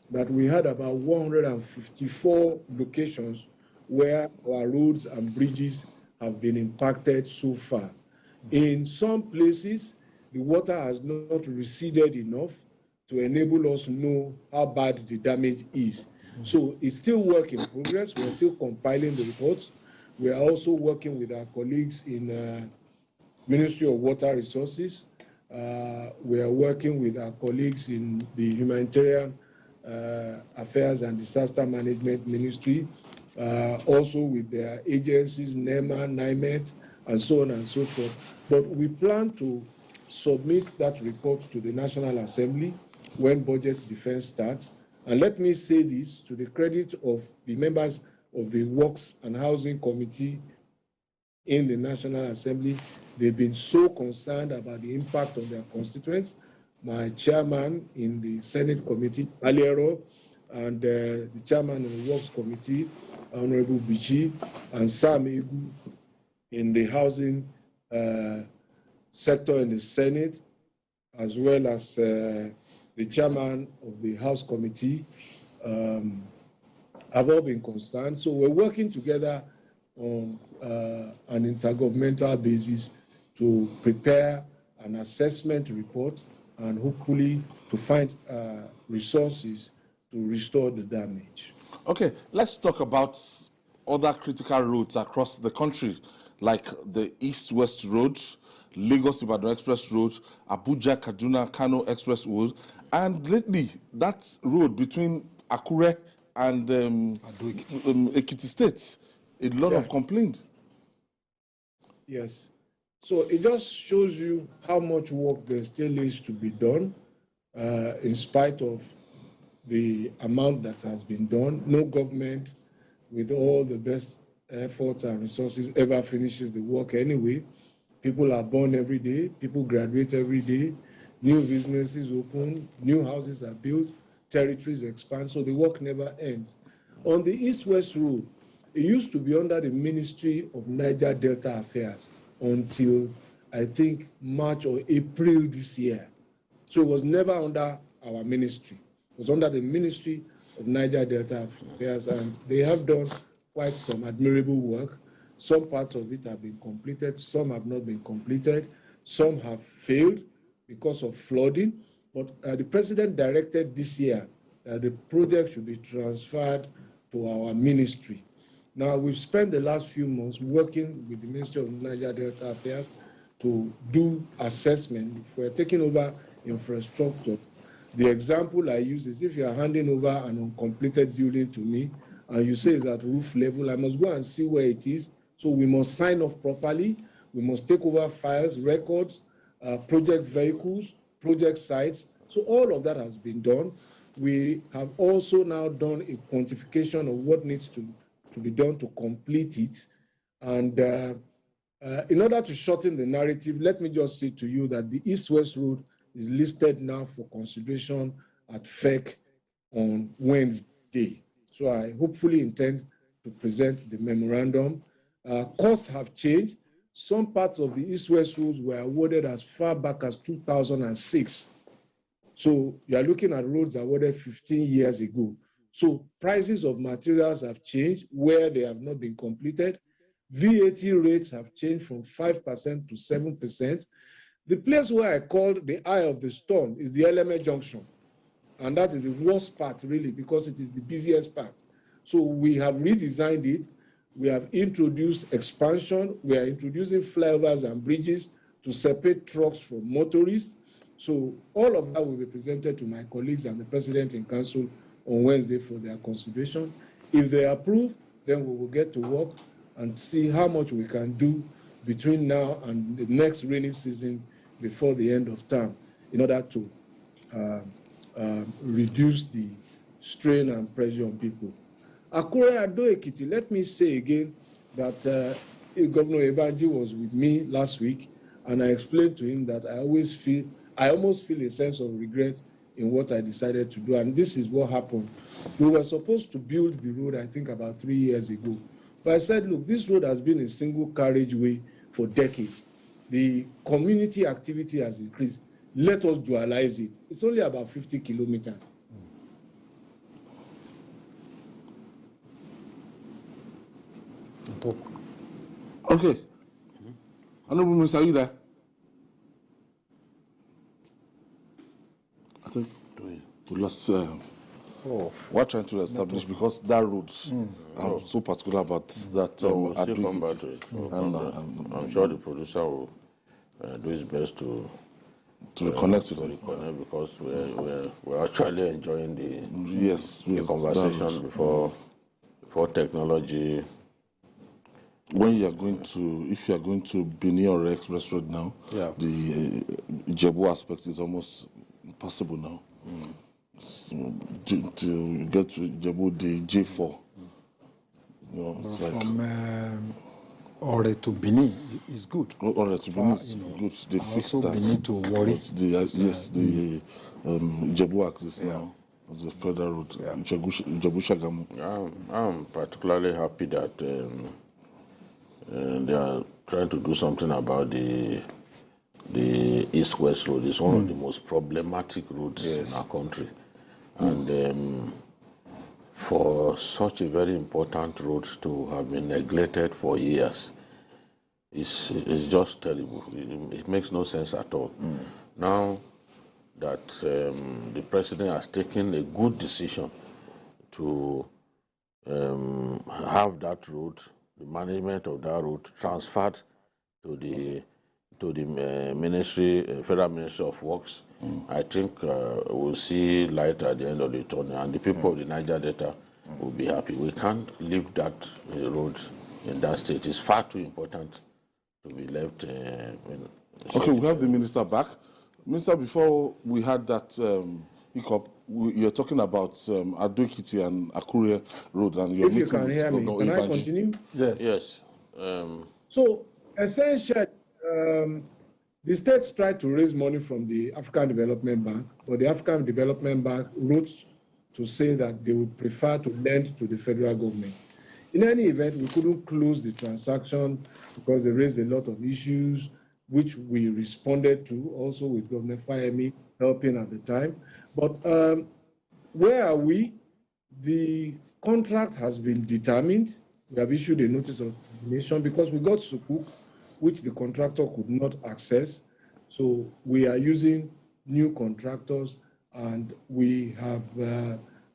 that we had about 154 locations where our roads and bridges have been impacted so far. In some places, the water has not receded enough to enable us to know how bad the damage is. So it's still work in progress. We're still compiling the reports. We are also working with our colleagues in Ministry of Water Resources. We are working with our colleagues in the Humanitarian Affairs and Disaster Management Ministry, also with their agencies, NEMA, NIMET, and so on and so forth. But we plan to submit that report to the National Assembly when budget defense starts. And let me say this to the credit of the members of the Works and Housing Committee in the National Assembly. They've been so concerned about the impact on their constituents. My chairman in the Senate committee, Aliero, and the chairman of the Works Committee, Honorable Bichi, and Sam Egu in the housing sector in the Senate, as well as the chairman of the House Committee, have all been concerned. So we're working together on an intergovernmental basis to prepare an assessment report and hopefully to find resources to restore the damage. Okay, let's talk about other critical roads across the country, like the East-West Road, Lagos-Ibadan Express Road, Abuja-Kaduna-Kano Express Road, and lately that road between Akure and Ekiti State, a lot of complaint. Yes. So it just shows you how much work there still is to be done, in spite of the amount that has been done. No government, with all the best efforts and resources, ever finishes the work anyway. People are born every day, people graduate every day, new businesses open, new houses are built, territories expand, so the work never ends. On the East-West Road, it used to be under the Ministry of Niger Delta Affairs until, I think, March or April this year. So it was never under our ministry. It was under the Ministry of Niger Delta Affairs, and they have done quite some admirable work. Some parts of it have been completed, some have not been completed, some have failed because of flooding. But the president directed this year that the project should be transferred to our ministry. Now, we've spent the last few months working with the Ministry of Niger Delta Affairs to do assessment. If we're taking over infrastructure, the example I use is if you're handing over an uncompleted building to me and you say it's at roof level, I must go and see where it is. So we must sign off properly. We must take over files, records, project vehicles, project sites. So all of that has been done. We have also now done a quantification of what needs to be done to complete it. And in order to shorten the narrative, let me just say to you that the East-West Road is listed now for consideration at FEC on Wednesday. So I hopefully intend to present the memorandum. Costs have changed. Some parts of the East-West roads were awarded as far back as 2006. So you are looking at roads awarded 15 years ago. So prices of materials have changed where they have not been completed. VAT rates have changed from 5% to 7%. The place where I called the eye of the storm is the LMA Junction. And that is the worst part, really, because it is the busiest part. So we have redesigned it. We have introduced expansion. We are introducing flyovers and bridges to separate trucks from motorists. So all of that will be presented to my colleagues and the President in Council on Wednesday for their consideration. If they approve, then we will get to work and see how much we can do between now and the next rainy season before the end of term in order to reduce the strain and pressure on people. Akure Ado Ekiti, let me say again that Governor Ebanji was with me last week, and I explained to him that I almost feel a sense of regret in what I decided to do, and this is what happened. We were supposed to build the road, I think, about 3 years ago. But I said, look, this road has been a single carriageway for decades. The community activity has increased. Let us dualize it. It's only about 50 kilometers. Okay. Honorable Minister, are you there? I think we lost. We're trying to establish because that road, I'm so particular about that. We'll still come back to it. I'm sure the producer will do his best to reconnect with them. Because we're actually enjoying the conversation before technology. When you are going to, if you are going to Benin or Express Road now, the Jebu aspect is almost impossible now. So, to get to Jebu, the J4. You know, it's from Ore to Benin is good. Ore to Benin is good. They fixed also that. Benin to Warri. The Jebu axis now. as a further route. Ijebu-Shagamu. I'm particularly happy that they are trying to do something about the East-West road. It's one of the most problematic roads in our country. And for such a very important road to have been neglected for years, it's just terrible. It makes no sense at all. Now that the president has taken a good decision to have that road, the management of that road transferred to the Federal Ministry of Works, I think we'll see light at the end of the tunnel, and the people of the Niger Delta will be happy. We can't leave that road in that state. It's far too important to be left. Okay, we have the minister back. Minister, before we had that hiccup, you're talking about Ado-Ekiti and Akure Road, and you're meeting with Governor Ibanji. Can I continue? Yes. Yes. So essentially, the states tried to raise money from the African Development Bank, but the African Development Bank wrote to say that they would prefer to lend to the federal government. In any event, we couldn't close the transaction because they raised a lot of issues, which we responded to, also with Governor Fayemi helping at the time. But where are we? The contract has been determined. We have issued a notice of termination because we got sukuk, which the contractor could not access. So we are using new contractors, and we have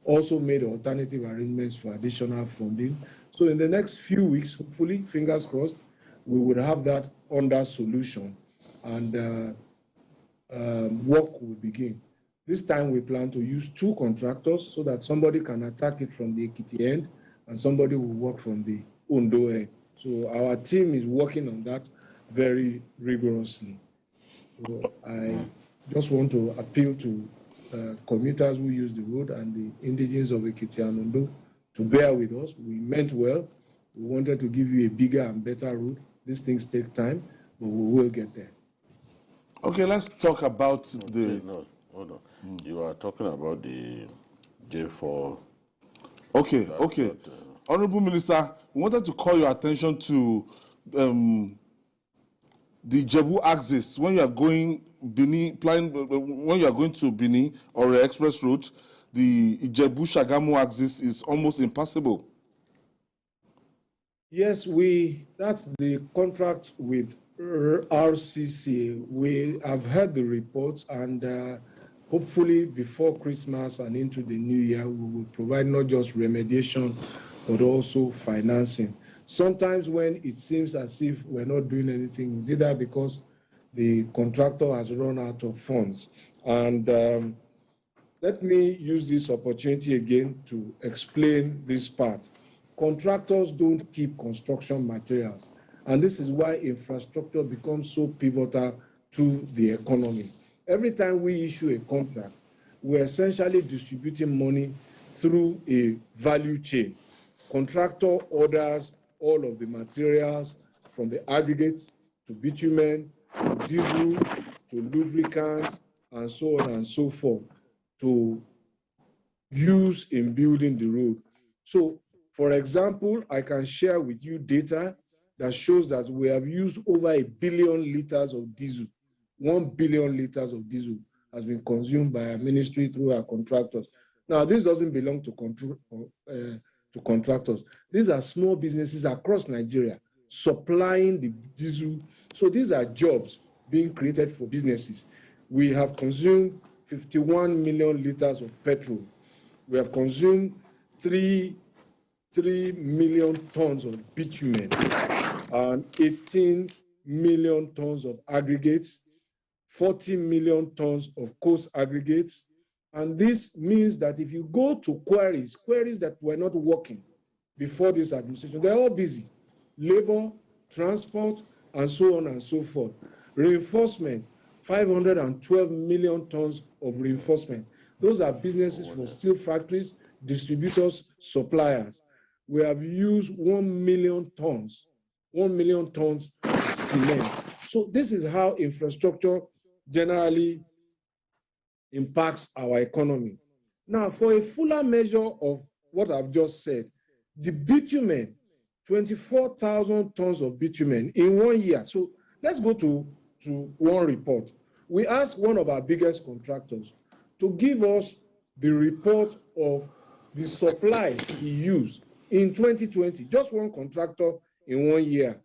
also made alternative arrangements for additional funding. So in the next few weeks, hopefully, fingers crossed, we would have that under solution, and work will begin. This time we plan to use 2 contractors so that somebody can attack it from the Ekiti end and somebody will work from the Ondo end. So our team is working on that very rigorously. So I just want to appeal to commuters who use the road and the indigenes of Ekiti and Ondo to bear with us. We meant well. We wanted to give you a bigger and better road. These things take time, but we will get there. Okay, let's talk about the... No, hold on. You are talking about the J4. Okay. Honorable Minister, we wanted to call your attention to the Jebu axis. When you are going when you are going to Benin or the Express Road, the Jebu-Shagamu axis is almost impassable. Yes, that's the contract with RCC. We have heard the reports, and hopefully before Christmas and into the new year, we will provide not just remediation, but also financing. Sometimes when it seems as if we're not doing anything, it's either because the contractor has run out of funds. And let me use this opportunity again to explain this part. Contractors don't keep construction materials, and this is why infrastructure becomes so pivotal to the economy. Every time we issue a contract, we're essentially distributing money through a value chain. Contractor orders all of the materials from the aggregates to bitumen, to diesel, to lubricants, and so on and so forth to use in building the road. So, for example, I can share with you data that shows that we have used over 1 billion liters of diesel. 1 billion liters of diesel has been consumed by our ministry through our contractors. Now, this doesn't belong to contractors. These are small businesses across Nigeria supplying the diesel. So these are jobs being created for businesses. We have consumed 51 million liters of petrol. We have consumed 3 million tons of bitumen and 18 million tons of aggregates, 40 million tons of coast aggregates. And this means that if you go to quarries that were not working before this administration, they're all busy. Labor, transport, and so on and so forth. Reinforcement, 512 million tons of reinforcement. Those are businesses for steel factories, distributors, suppliers. We have used 1 million tons of cement. So this is how infrastructure generally impacts our economy. Now, for a fuller measure of what I've just said, the bitumen, 24,000 tons of bitumen in 1 year. So let's go to one report. We asked one of our biggest contractors to give us the report of the supplies he used in 2020, just one contractor in 1 year.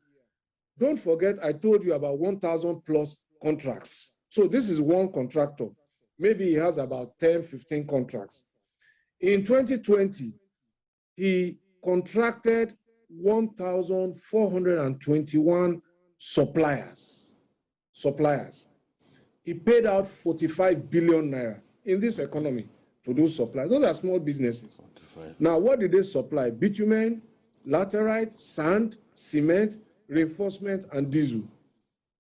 Don't forget, I told you about 1,000 plus contracts. So this is one contractor. Maybe he has about 10, 15 contracts. In 2020, he contracted 1,421 suppliers. He paid out 45 billion naira in this economy to those suppliers. Those are small businesses. 45. Now, what did they supply? Bitumen, laterite, sand, cement, reinforcement, and diesel.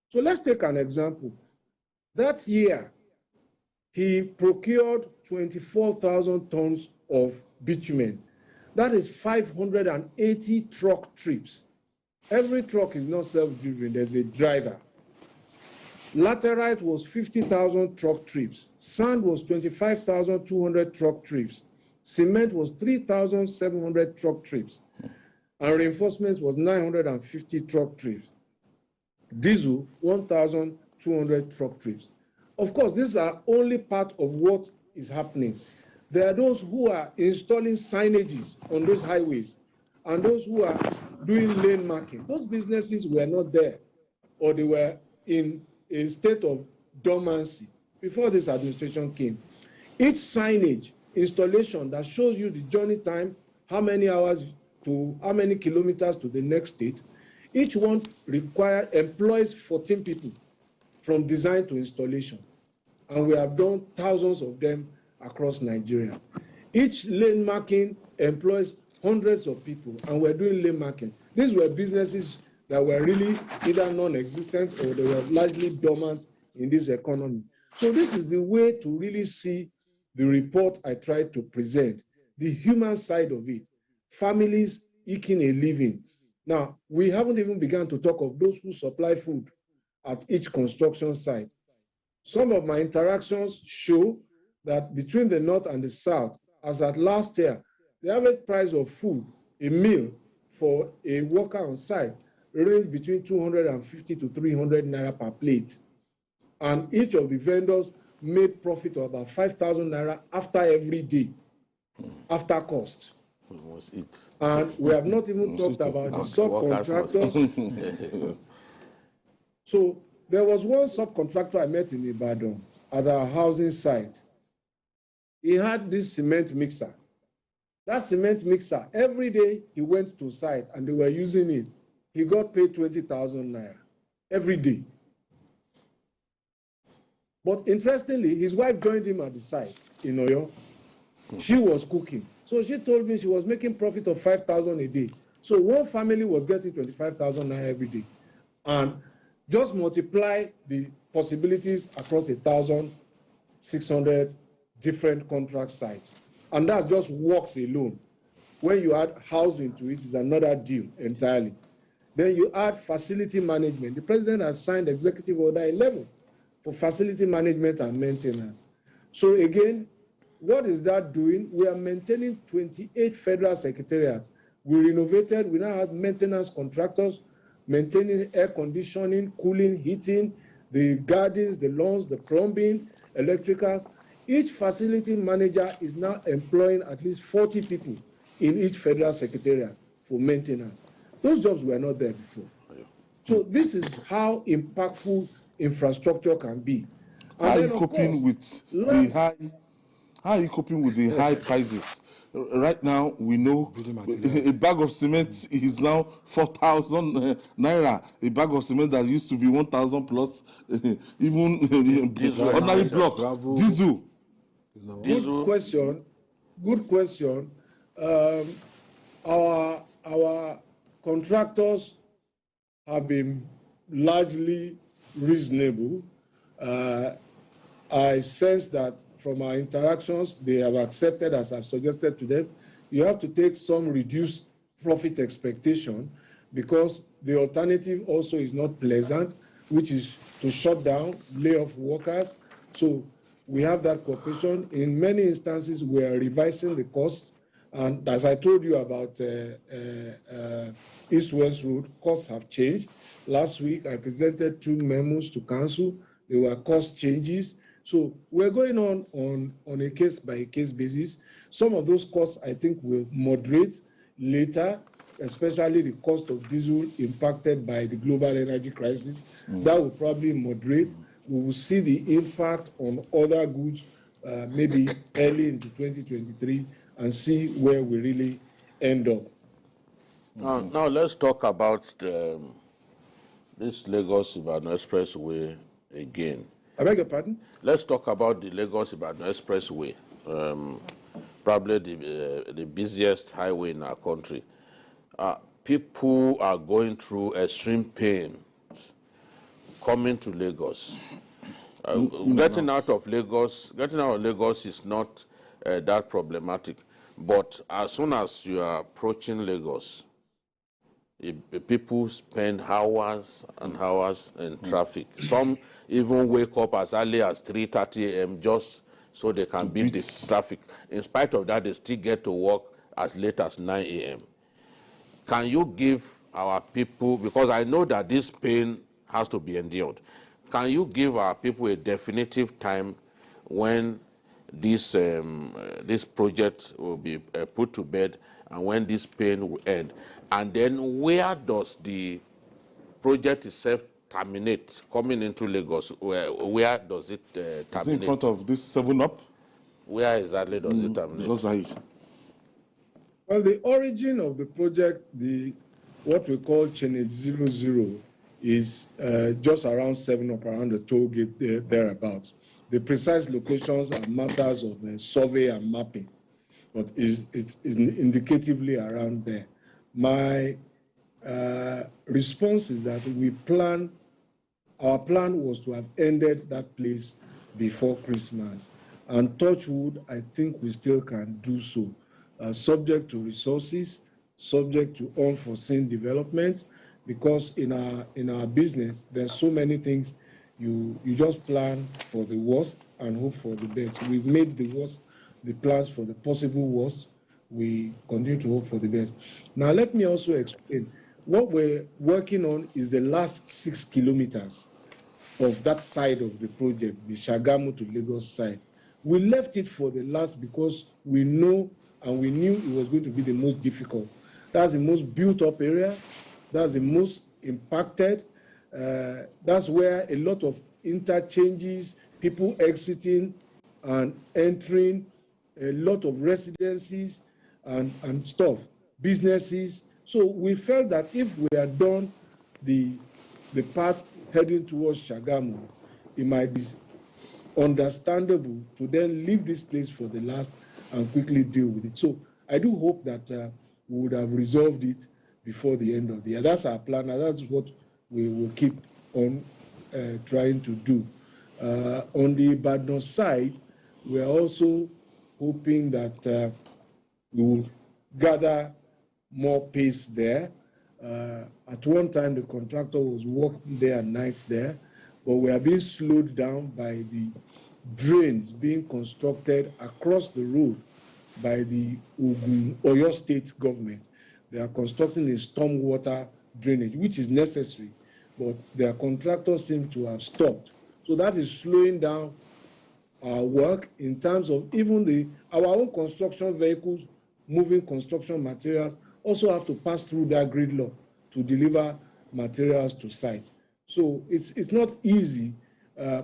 So let's take an example. That year, he procured 24,000 tons of bitumen. That is 580 truck trips. Every truck is not self-driven, there's a driver. Laterite was 50,000 truck trips. Sand was 25,200 truck trips. Cement was 3,700 truck trips. And reinforcements was 950 truck trips. Diesel, 1,200 truck trips. Of course, these are only part of what is happening. There are those who are installing signages on those highways and those who are doing lane marking. Those businesses were not there, or they were in a state of dormancy before this administration came. Each signage installation that shows you the journey time, how many hours to how many kilometers to the next state, each one employs 14 people from design to installation. And we have done thousands of them across Nigeria. Each lane marking employs hundreds of people, and we're doing lane marking. These were businesses that were really either non-existent or they were largely dormant in this economy. So this is the way to really see the report I tried to present, the human side of it, families eking a living. Now, we haven't even begun to talk of those who supply food at each construction site. Some of my interactions show that between the North and the South, as at last year, the average price of food, a meal for a worker on site, ranged between 250 to 300 naira per plate. And each of the vendors made profit of about 5,000 naira after every day, after cost. And we have not even talked about the subcontractors. So there was one subcontractor I met in Ibadan at our housing site. He had this cement mixer. That cement mixer, every day he went to site and they were using it. He got paid 20,000 naira every day. But interestingly, his wife joined him at the site in Oyo. She was cooking. So she told me she was making profit of 5,000 a day. So one family was getting 25,000 naira every day. And just multiply the possibilities across 1,600 different contract sites. And that's just works alone. When you add housing to it, it's another deal entirely. Then you add facility management. The president has signed Executive Order 11 for facility management and maintenance. So again, what is that doing? We are maintaining 28 federal secretariats. We renovated, we now have maintenance contractors, maintaining air conditioning, cooling, heating, the gardens, the lawns, the plumbing, electricals. Each facility manager is now employing at least 40 people in each federal secretariat for maintenance. Those jobs were not there before. So this is how impactful infrastructure can be. How are you coping with the high prices? Right now, we know a bag of cement is now 4,000 naira. A bag of cement that used to be 1,000 plus, even ordinary block, diesel. Good question. Good question. Our contractors have been largely reasonable. I sense that from our interactions, they have accepted, as I've suggested to them, you have to take some reduced profit expectation because the alternative also is not pleasant, which is to shut down, lay off workers. So we have that cooperation. In many instances, we are revising the costs. And as I told you about East-West Road, costs have changed. Last week, I presented 2 memos to council. There were cost changes. So we're going on a case-by-case basis. Some of those costs, I think, will moderate later, especially the cost of diesel impacted by the global energy crisis. That will probably moderate. We will see the impact on other goods maybe early into 2023 and see where we really end up. Now let's talk about this Lagos-Ibadan Expressway again. I beg your pardon? Let's talk about the Lagos-Ibadan Expressway, probably the busiest highway in our country. People are going through extreme pain coming to Lagos. Getting out of Lagos is not that problematic. But as soon as you are approaching Lagos, people spend hours and hours in traffic. Some even wake up as early as 3:30 a.m. just so they can beat the traffic. In spite of that, they still get to work as late as 9 a.m. Can you give our people, because I know that this pain has to be endured, can you give our people a definitive time when this project will be put to bed and when this pain will end? And then where does the project itself terminate, coming into Lagos? Where does it terminate? Is it in front of this 7-Up? Where exactly does it terminate? Because Well, the origin of the project, what we call Channel 00, is just around 7-Up, around the toll gate thereabouts. The precise locations are matters of survey and mapping, but it's indicatively around there. My response is that our plan was to have ended that place before Christmas. And touch wood, I think we still can do so, subject to resources, subject to unforeseen developments, because in our business, there's so many things. You just plan for the worst and hope for the best. We've made the plans for the possible worst. We continue to hope for the best. Now, let me also explain. What we're working on is the last 6 kilometers of that side of the project, the Shagamu to Lagos side. We left it for the last because we know and we knew it was going to be the most difficult. That's the most built up area. That's the most impacted. That's where a lot of interchanges, people exiting and entering, a lot of residencies and stuff, businesses. So we felt that if we had done the path heading towards Shagamu, it might be understandable to then leave this place for the last and quickly deal with it. So I do hope that we would have resolved it before the end of the year. That's our plan, and that's what we will keep on trying to do. On the Ibadan side, we are also hoping that we will gather more pace there. At one time, the contractor was working day and night there, but we are being slowed down by the drains being constructed across the road by the Oyo State government. They are constructing a stormwater drainage, which is necessary, but their contractors seem to have stopped. So that is slowing down our work in terms of even our own construction vehicles moving construction materials also have to pass through that gridlock to deliver materials to site. So it's not easy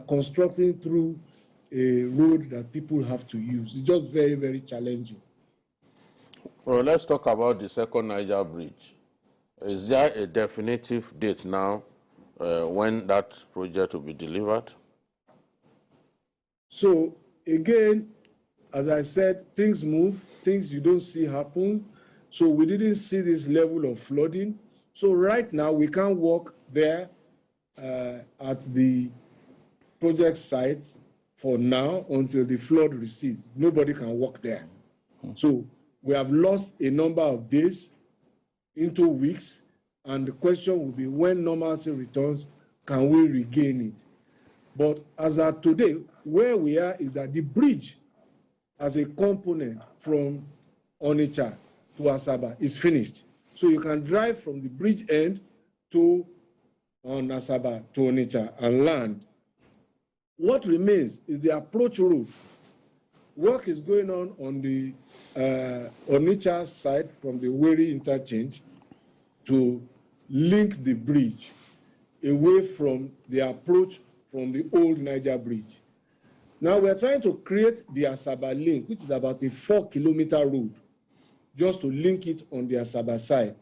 constructing through a road that people have to use. It's just very, very challenging. Well, let's talk about the second Niger Bridge. Is there a definitive date now when that project will be delivered? So again, as I said, things move, things you don't see happen. So we didn't see this level of flooding. So right now we can't walk there at the project site for now until the flood recedes. Nobody can walk there. So we have lost a number of days into weeks, and the question will be when normalcy returns, can we regain it? But as of today, where we are is that the bridge as a component from Onitsha to Asaba is finished. So you can drive from the bridge end to Asaba to Onitsha and land. What remains is the approach route. Work is going on the Onitsha side from the Weri interchange to link the bridge away from the approach from the old Niger Bridge. Now we're trying to create the Asaba link, which is about a 4-kilometer road, just to link it on the Asaba side.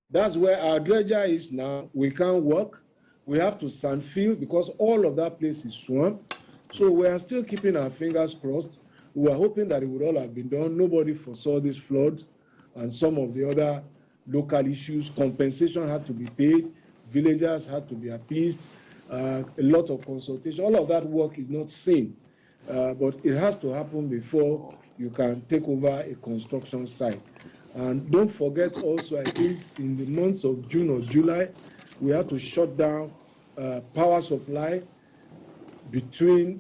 That's where our dredger is now. We can't work. We have to sand fill because all of that place is swamp. So we are still keeping our fingers crossed. We were hoping that it would all have been done. Nobody foresaw this flood and some of the other local issues. Compensation had to be paid. Villagers had to be appeased. A lot of consultation. All of that work is not seen. But it has to happen before you can take over a construction site. And don't forget also, I think in the months of June or July, we had to shut down power supply between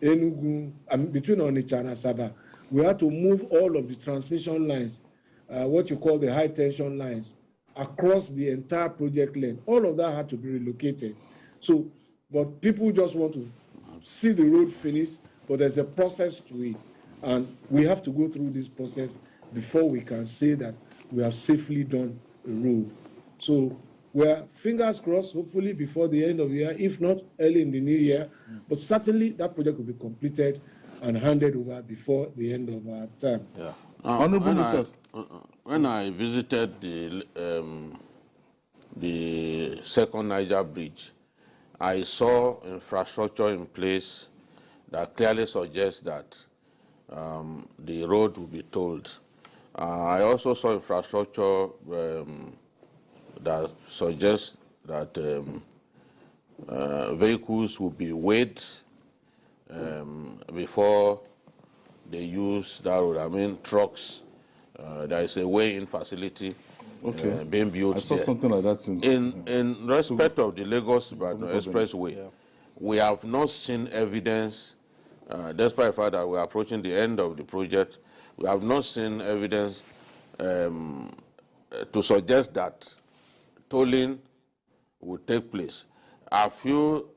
Enugu, between Onitsha and Asaba. We had to move all of the transmission lines, what you call the high tension lines, across the entire project length. All of that had to be relocated. So, but people just want to see the road finished, but there's a process to it. And we have to go through this process before we can say that we have safely done a road. So we're fingers crossed, hopefully before the end of the year, if not early in the new year, but certainly that project will be completed and handed over before the end of our term. Yeah. Honorable when I visited the second Niger Bridge, I saw infrastructure in place that clearly suggests that the road will be tolled. I also saw infrastructure that suggests that vehicles will be weighed before they use that road. I mean, trucks. There is a weighing facility being built. I saw something like that. In respect of the Lagos-Ibadan Expressway, we have not seen evidence, despite the fact that we are approaching the end of the project, we have not seen evidence to suggest that tolling will take place. Have you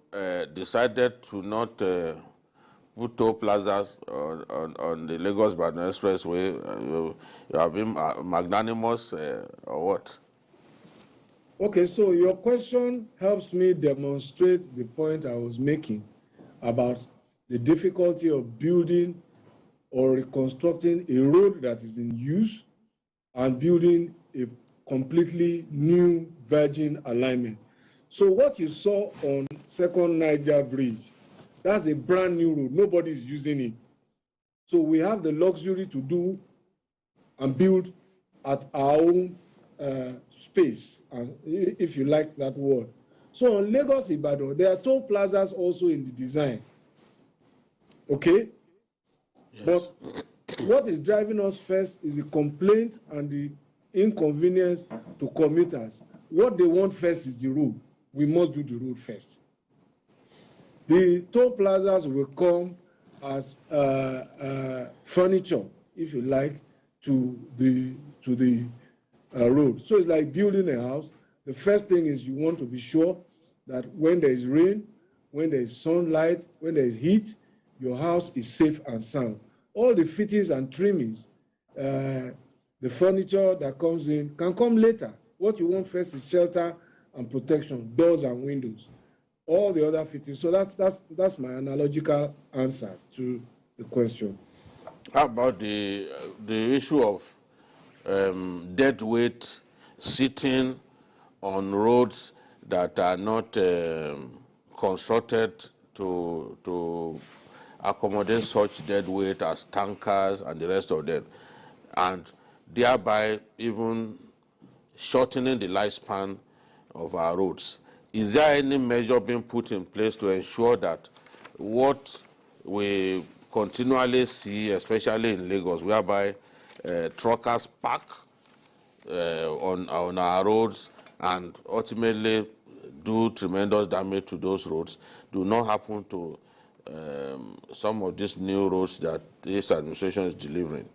decided to not put toll plazas on the Lagos-Ibadan Expressway? You have been magnanimous or what? Okay, so your question helps me demonstrate the point I was making about the difficulty of building or reconstructing a road that is in use and building a completely new virgin alignment. So what you saw on Second Niger Bridge, that's a brand new road. Nobody is using it. So we have the luxury to do and build at our own space, and if you like that word. So on Lagos-Ibadan, there are toll plazas also in the design. Okay? Yes. But what is driving us first is the complaint and the inconvenience to commuters. What they want first is the road. We must do the road first. The toll plazas will come as furniture, if you like, to the road. So it's like building a house. The first thing is you want to be sure that when there is rain, when there is sunlight, when there is heat, your house is safe and sound. All the fittings and trimmings, the furniture that comes in can come later. What you want first is shelter and protection, doors and windows, all the other fittings. So that's my analogical answer to the question. How about the issue of dead weight sitting on roads that are not constructed to accommodate such dead weight as tankers and the rest of them, and thereby even shortening the lifespan of our roads? Is there any measure being put in place to ensure that what we continually see, especially in Lagos, whereby truckers park on our roads and ultimately do tremendous damage to those roads do not happen to some of these new roads that this administration is delivering?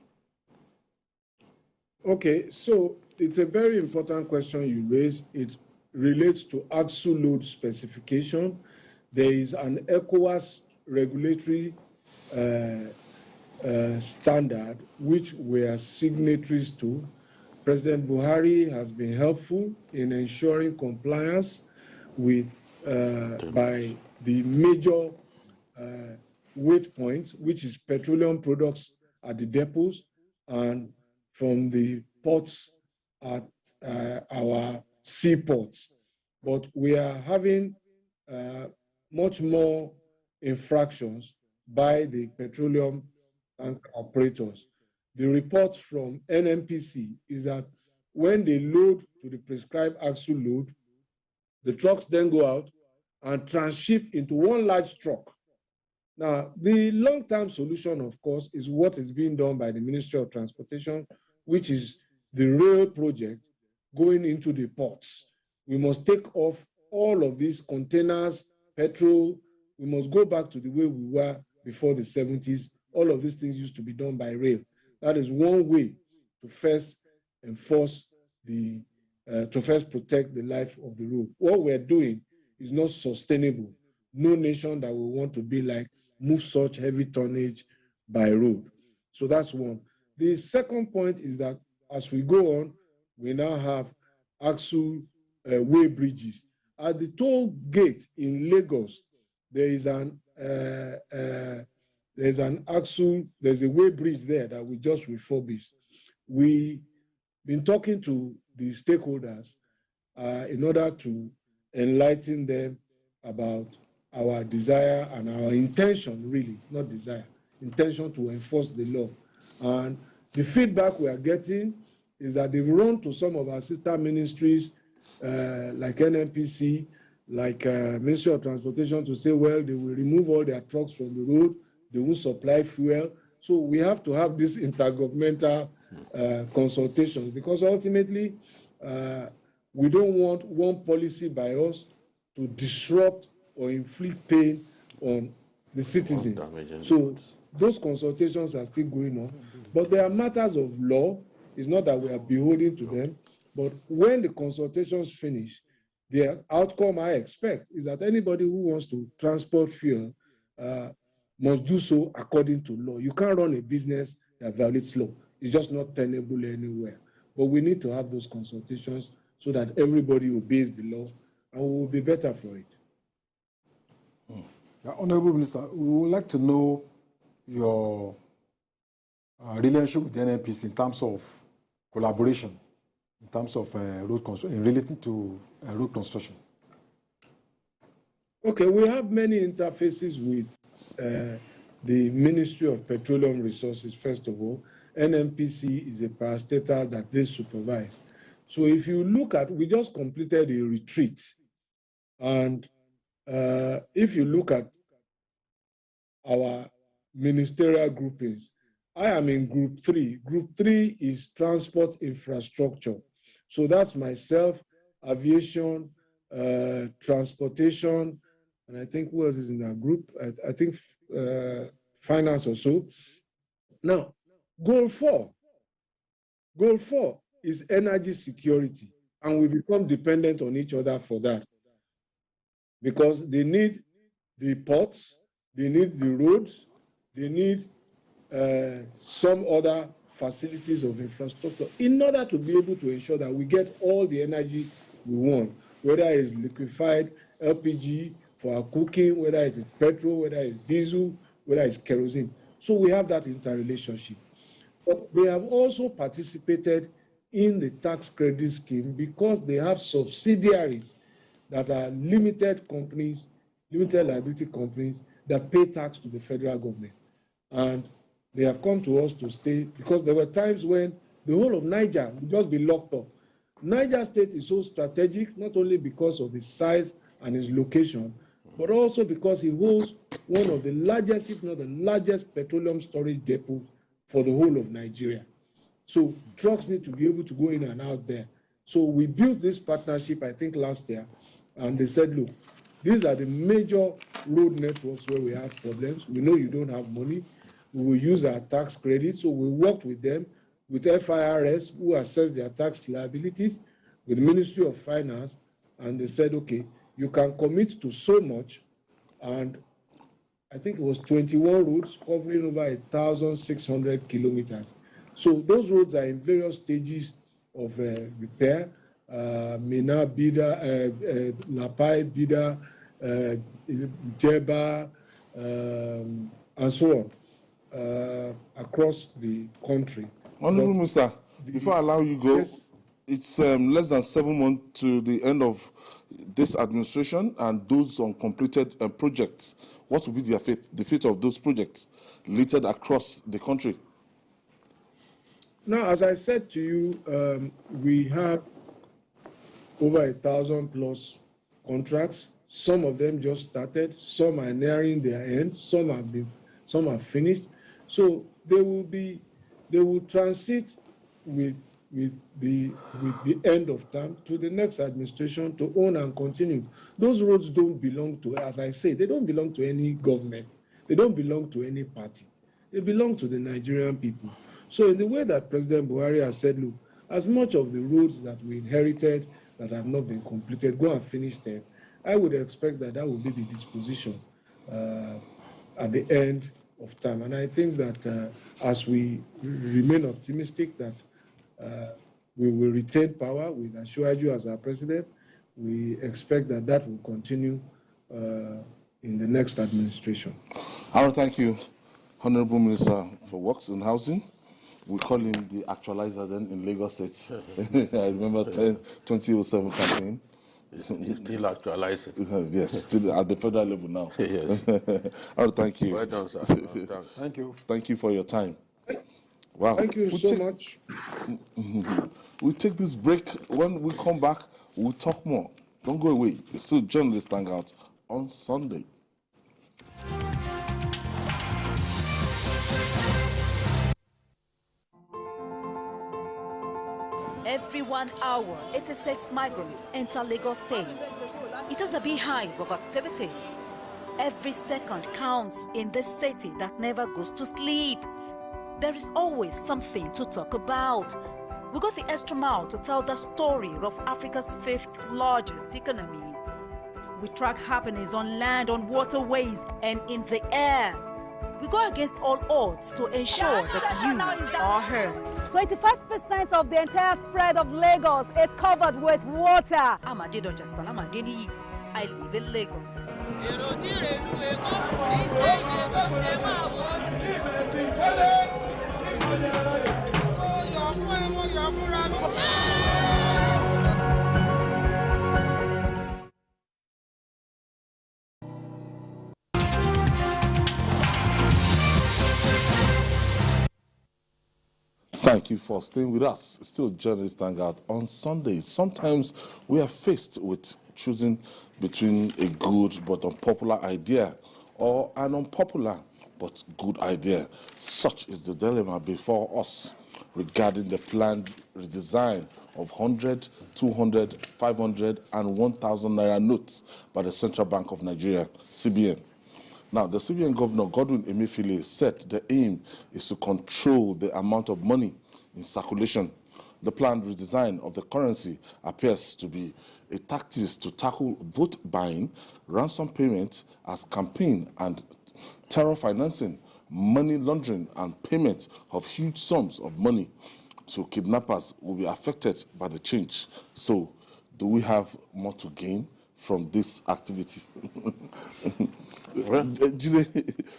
Okay, so it's a very important question you raised. It relates to axle load specification. There is an ECOWAS regulatory standard which we are signatories to. President Buhari has been helpful in ensuring compliance with by the major weight points, which is petroleum products at the depots and from the ports at our seaports. But we are having much more infractions by the petroleum tank operators. The report from NNPC is that when they load to the prescribed axle load, the trucks then go out and transship into one large truck. Now, the long-term solution, of course, is what is being done by the Ministry of Transportation, which is the rail project going into the ports. We must take off all of these containers, petrol. We must go back to the way we were before the 70s. All of these things used to be done by rail. That is one way to first enforce to first protect the life of the road. What we're doing is not sustainable. No nation that we want to be like move such heavy tonnage by road. So that's one. The second point is that as we go on, we now have axle way bridges. At the toll gate in Lagos, there's a way bridge there that we just refurbished. We've been talking to the stakeholders in order to enlighten them about our desire and our intention, really, not desire, intention to enforce the law. And the feedback we are getting is that they've run to some of our sister ministries, like NNPC, like Ministry of Transportation, to say, well, they will remove all their trucks from the road, they won't supply fuel. So we have to have this intergovernmental consultations, because ultimately, we don't want one policy by us to disrupt or inflict pain on the citizens. So those consultations are still going on. But there are matters of law. It's not that we are beholden to them. But when the consultations finish, the outcome I expect is that anybody who wants to transport fuel must do so according to law. You can't run a business that violates law. It's just not tenable anywhere. But we need to have those consultations so that everybody obeys the law, and we will be better for it. Honorable Minister, we would like to know your relationship with the NNPC in terms of collaboration, in terms of road construction, related to road construction. Okay, we have many interfaces with the Ministry of Petroleum Resources, first of all. NNPC is a parastatal that they supervise. So if you look at, we just completed a retreat, and if you look at our ministerial groupings, I am in group 3. Group 3 is transport infrastructure. So that's myself, aviation, transportation, and I think who else is in that group? I think finance or so. Now, goal 4 is energy security, and we become dependent on each other for that, because they need the ports, they need the roads, they need some other facilities of infrastructure in order to be able to ensure that we get all the energy we want, whether it's liquefied LPG for our cooking, whether it's petrol, whether it's diesel, whether it's kerosene. So we have that interrelationship. But they have also participated in the tax credit scheme because they have subsidiaries that are limited companies, limited liability companies that pay tax to the federal government. And they have come to us to stay, because there were times when the whole of Niger would just be locked up. Niger State is so strategic, not only because of its size and its location, but also because it holds one of the largest, if not the largest, petroleum storage depot for the whole of Nigeria. So trucks need to be able to go in and out there. So we built this partnership, I think, last year, And they said, look, these are the major road networks where we have problems. We know you don't have money. We will use our tax credit. So we worked with them, with FIRS, who assessed their tax liabilities, with the Ministry of Finance, and they said, okay, you can commit to so much, and I think it was 21 roads covering over 1,600 kilometers. So those roads are in various stages of repair. Mina, Bida, Lapai, Bida, Jeba, and so on, across the country. Honorable Minister, before I allow you go, yes. It's less than 7 months to the end of this administration and those uncompleted projects. What will be the fate of those projects littered across the country? Now, as I said to you, we have over 1,000 plus contracts. Some of them just started. Some are nearing their end. Some are finished. So they will transit with the end of term to the next administration to own and continue. Those roads don't belong to, as I say, they don't belong to any government. They don't belong to any party. They belong to the Nigerian people. So in the way that President Buhari has said, look, as much of the roads that we inherited that have not been completed, go and finish them, I would expect that that will be the disposition at the end of time. And I think that as we remain optimistic that we will retain power with Ashwaju as our president, we expect that that will continue in the next administration. I want to thank you, Honorable Minister for Works and Housing. We call him the actualizer then in Lagos State. I remember 2007 campaign. He's still actualizing. Yes, still at the federal level now. Yes. I want to thank you. Well done, sir. Thank you. Thank you for your time. Wow. Thank you so much. We'll take this break. When we come back, we'll talk more. Don't go away. It's still Journalist Hangout on Sunday. Every 1 hour, 86 migrants enter Lagos State. It is a beehive of activities. Every second counts in this city that never goes to sleep. There is always something to talk about. We go the extra mile to tell the story of Africa's 5th largest economy. We track happenings on land, on waterways, and in the air. We go against all odds to ensure that you are heard. 25% of the entire spread of Lagos is covered with water. I'm Adedoja Salamadeni. I live in Lagos. Thank you for staying with us. Still Journalist Hangout on Sundays. Sometimes we are faced with choosing between a good but unpopular idea or an unpopular but good idea. Such is the dilemma before us regarding the planned redesign of 100, 200, 500 and 1,000 naira notes by the Central Bank of Nigeria, CBN. Now, the CBN Governor, Godwin Emefiele, said the aim is to control the amount of money in circulation. The planned redesign of the currency appears to be a tactic to tackle vote buying, ransom payments as campaign and terror financing, money laundering and payment of huge sums of money. So kidnappers will be affected by the change. So do we have more to gain from this activity?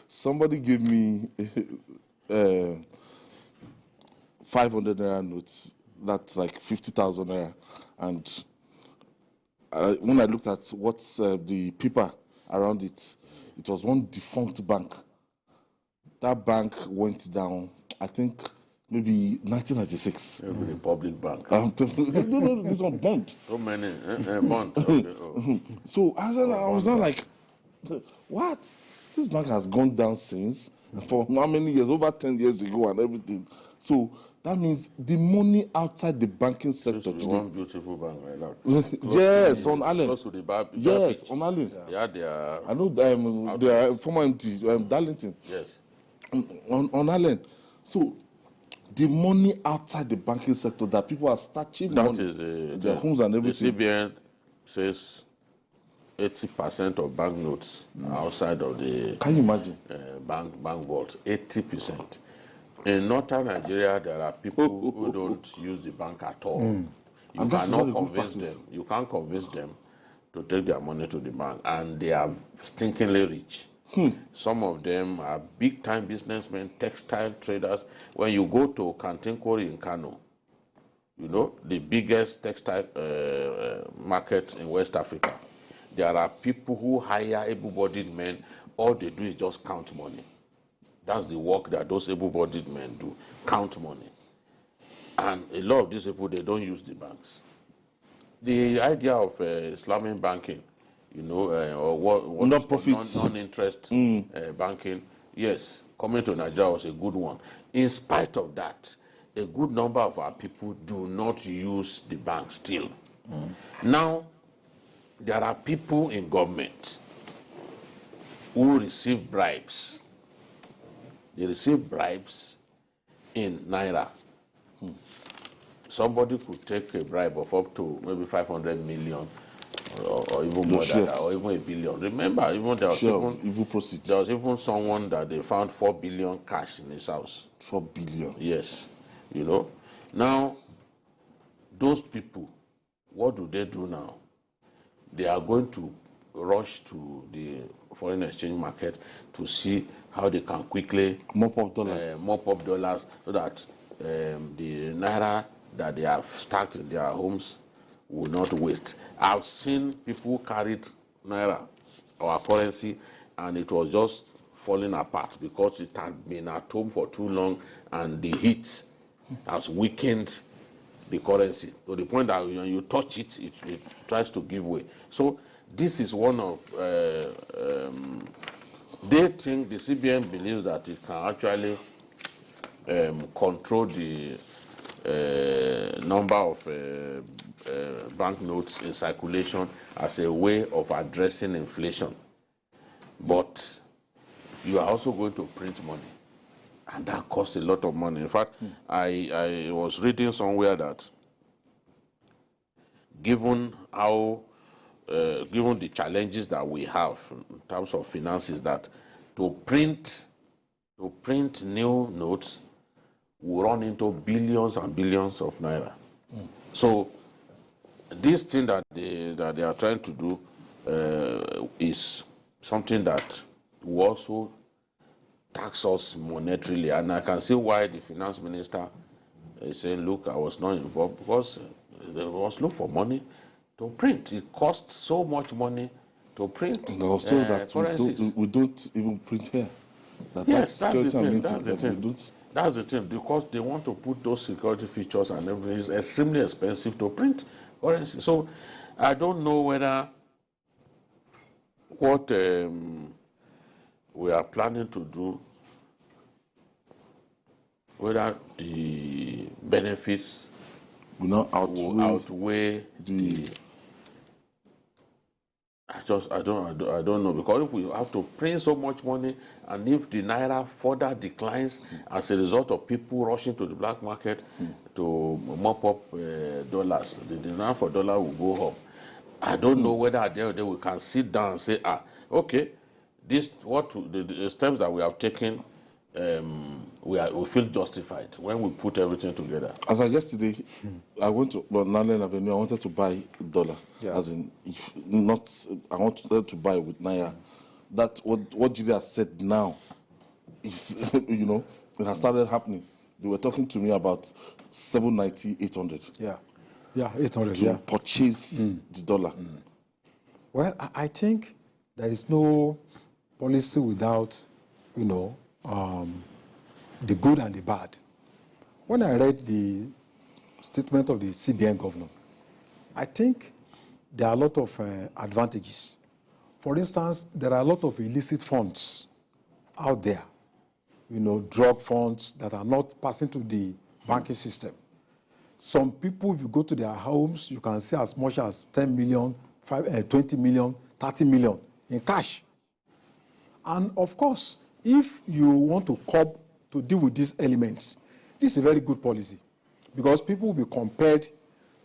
Somebody gave me 500 naira notes. That's like 50,000 naira. And when I looked at what's the paper around it, it was one defunct bank. That bank went down, I think, maybe 1996. Maybe the public bank. No, this one bond. So many bonds. Okay. Oh. So I was not like, what? This bank has gone down since for how many years? Over 10 years ago and everything. So That means the money outside the banking sector today. One beautiful bank like that. Yes, on Allen. Close to the bar. Yes, on Allen. Yeah, they are. I know they are former MT, Darlington. Yes. On Allen. So the money outside the banking sector that people are stashing money, their homes and everything. The CBN says 80% of banknotes are outside of the. Can you imagine? Bank vaults. 80%. In northern Nigeria, there are people who don't use the bank at all. You cannot convince them. You can't convince them to take their money to the bank, and they are stinkingly rich. Some of them are big-time businessmen, textile traders. When you go to Kantinkwari in Kano, you know, the biggest textile market in West Africa, there are people who hire able-bodied men. All they do is just count money. That's the work that those able-bodied men do, count money. And a lot of these people, they don't use the banks. The idea of Islamic banking, you know, or what non-interest banking, yes, coming to Nigeria was a good one. In spite of that, a good number of our people do not use the bank still. Now, there are people in government who receive bribes. They receive bribes in Naira. Somebody could take a bribe of up to maybe 500 million or even more than that, or even a billion. Remember, even there was even someone that they found 4 billion cash in his house. 4 billion? Yes. You know? Now, those people, what do they do now? They are going to rush to the foreign exchange market to see how they can quickly mop up dollars so that the Naira that they have stacked in their homes will not waste. I've seen people carried Naira, our currency, and it was just falling apart because it had been at home for too long and the heat has weakened the currency to the point that when you touch it, it tries to give way. So this is one of, they think, the CBN believes that it can actually control the number of banknotes in circulation as a way of addressing inflation. But you are also going to print money, and that costs a lot of money. In fact, I was reading somewhere that given how, given the challenges that we have in terms of finances, that to print new notes will run into billions and billions of naira. So this thing that they are trying to do is something that will also tax us monetarily, and I can see why the finance minister is saying, look, I was not involved, because they must look for money to print. It costs so much money to print currencies. We don't even print here. Yes, that's the thing. That's the thing, because they want to put those security features and everything. It's extremely expensive to print currency. So I don't know whether what we are planning to do, whether the benefits will not outweigh the. I don't know, because if we have to print so much money, and if the naira further declines as a result of people rushing to the black market to mop up dollars, the demand for dollar will go up. I don't know whether at the end of the day we can sit down and say, okay, this the steps that we have taken, we feel justified when we put everything together. As I yesterday, I went to Nalen Avenue. I wanted to buy dollar, as in, if not, I wanted to buy with naira. That what Julia said now is, you know, it has started happening. They were talking to me about 790, 800. Yeah, 800. To purchase the dollar. Well, I think there is no policy without, you know, the good and the bad. When I read the statement of the CBN governor, I think there are a lot of advantages. For instance, there are a lot of illicit funds out there, you know, drug funds that are not passing to the banking system. Some people, if you go to their homes, you can see as much as 10 million, 20 million, 30 million in cash. And of course, if you want to cope to deal with these elements, this is a very good policy because people will be compelled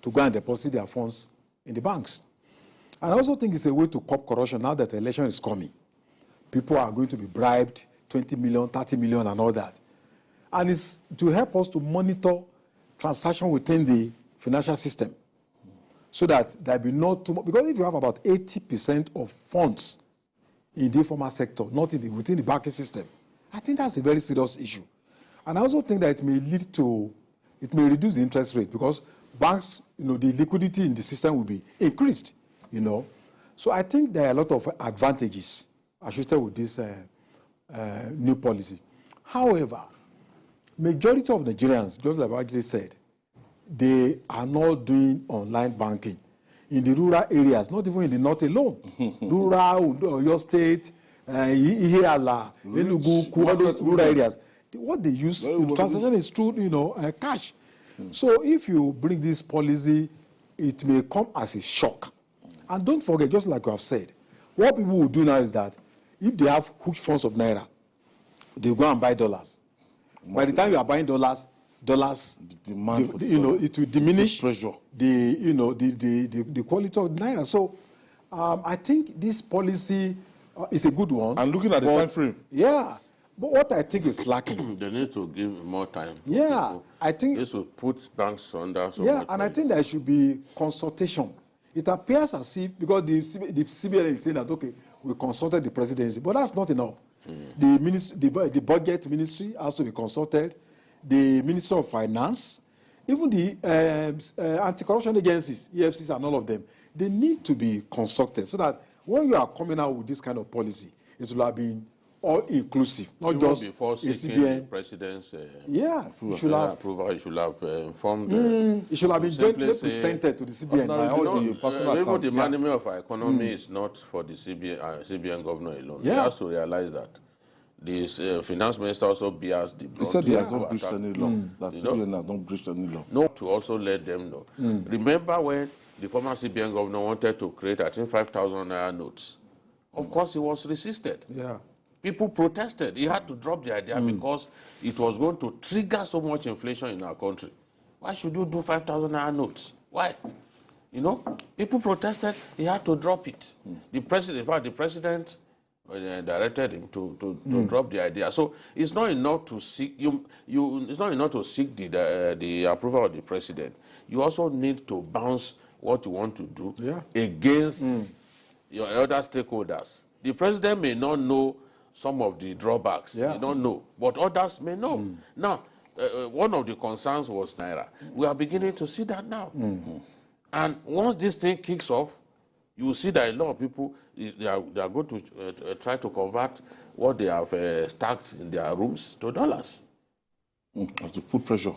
to go and deposit their funds in the banks. And I also think it's a way to curb corruption now that the election is coming. People are going to be bribed, 20 million, 30 million, and all that. And it's to help us to monitor transaction within the financial system so that there will be not too much. Because if you have about 80% of funds in the informal sector, not in within the banking system, I think that's a very serious issue. And I also think that it may reduce the interest rate because banks, the liquidity in the system will be increased, So I think there are a lot of advantages associated with this new policy. However, majority of Nigerians, just like I actually said, they are not doing online banking. In the rural areas, not even in the north alone. Rural, your state, Ihiala, Enugu, all those rural areas. What they use, transaction is through, cash. So if you bring this policy, it may come as a shock. And don't forget, just like you have said, what people will do now is that if they have huge funds of naira, they go and buy dollars. By the time you are buying dollars, the demand it will diminish the quality of naira. So I think this policy is a good one. And looking at the time frame. Yeah. But what I think is lacking. They need to give more time. Yeah. People. I think this will put banks under so yeah, much and I think there should be consultation. It appears as if, because the CBN is saying that, okay, we consulted the presidency, but that's not enough. The budget ministry has to be consulted, the Minister of Finance, even the anti-corruption agencies, EFCs and all of them, they need to be consulted so that when you are coming out with this kind of policy, it will have been all inclusive, not even just before seeking the president's approval. You should have informed. It should have been jointly presented to the CBN by all the personal accounts. Even the management of our economy is not for the CBN governor alone. Yeah. He has to realize that. This finance minister also bears the brunt. He said he has not breached any law. That CBN has not breached any law. No, to also let them know. Remember when the former CBN governor wanted to create, I think, 5,000 naira notes? Of course, he was resisted. Yeah. People protested. He had to drop the idea because it was going to trigger so much inflation in our country. Why should you do 5,000 naira notes? Why? People protested. He had to drop it. The president, in fact, the president directed him to drop the idea. So it's not enough to seek it's not enough to seek the approval of the president. You also need to bounce what you want to do against your other stakeholders. The president may not know some of the drawbacks. They don't know, but others may know. Now, one of the concerns was naira. We are beginning to see that now. And once this thing kicks off, you will see that a lot of people they are going to try to convert what they have stacked in their rooms to dollars. And to put pressure.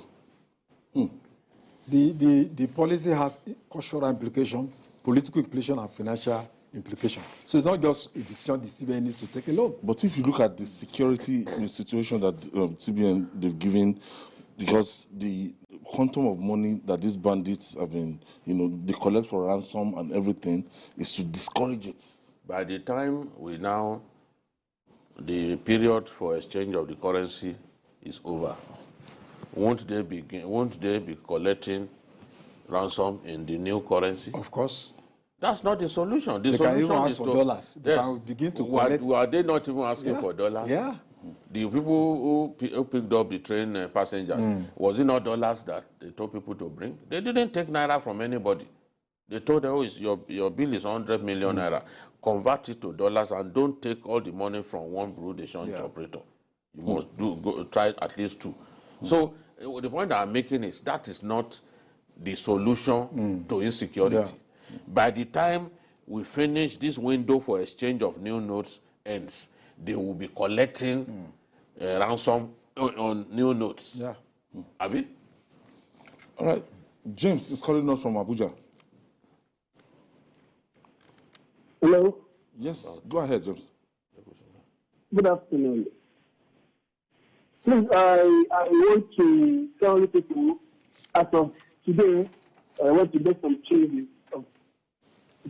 The policy has cultural implication, political implication, and financial implication. So it's not just a decision the CBN needs to take alone. But if you look at the security situation that CBN they've given, because the quantum of money that these bandits have been, they collect for ransom and everything, is to discourage it. By the time the period for exchange of the currency is over, won't they be collecting ransom in the new currency? Of course. That's not the solution. The they solution can even ask is for dollars. They can begin to collect. Were they not even asking for dollars? Yeah. The people who picked up the train passengers, was it not dollars that they told people to bring? They didn't take naira from anybody. They told them, your bill is 100 million naira. Convert it to dollars and don't take all the money from one bureau de change operator. You must try at least two. So the point I'm making is that is not the solution to insecurity. By the time we finish this window for exchange of new notes ends, they will be collecting ransom on new notes. Yeah. Abi? All right. James is calling us from Abuja. Hello? Yes, go ahead, James. Good afternoon. Please, I want to tell you people, as of today, I want to make some changes of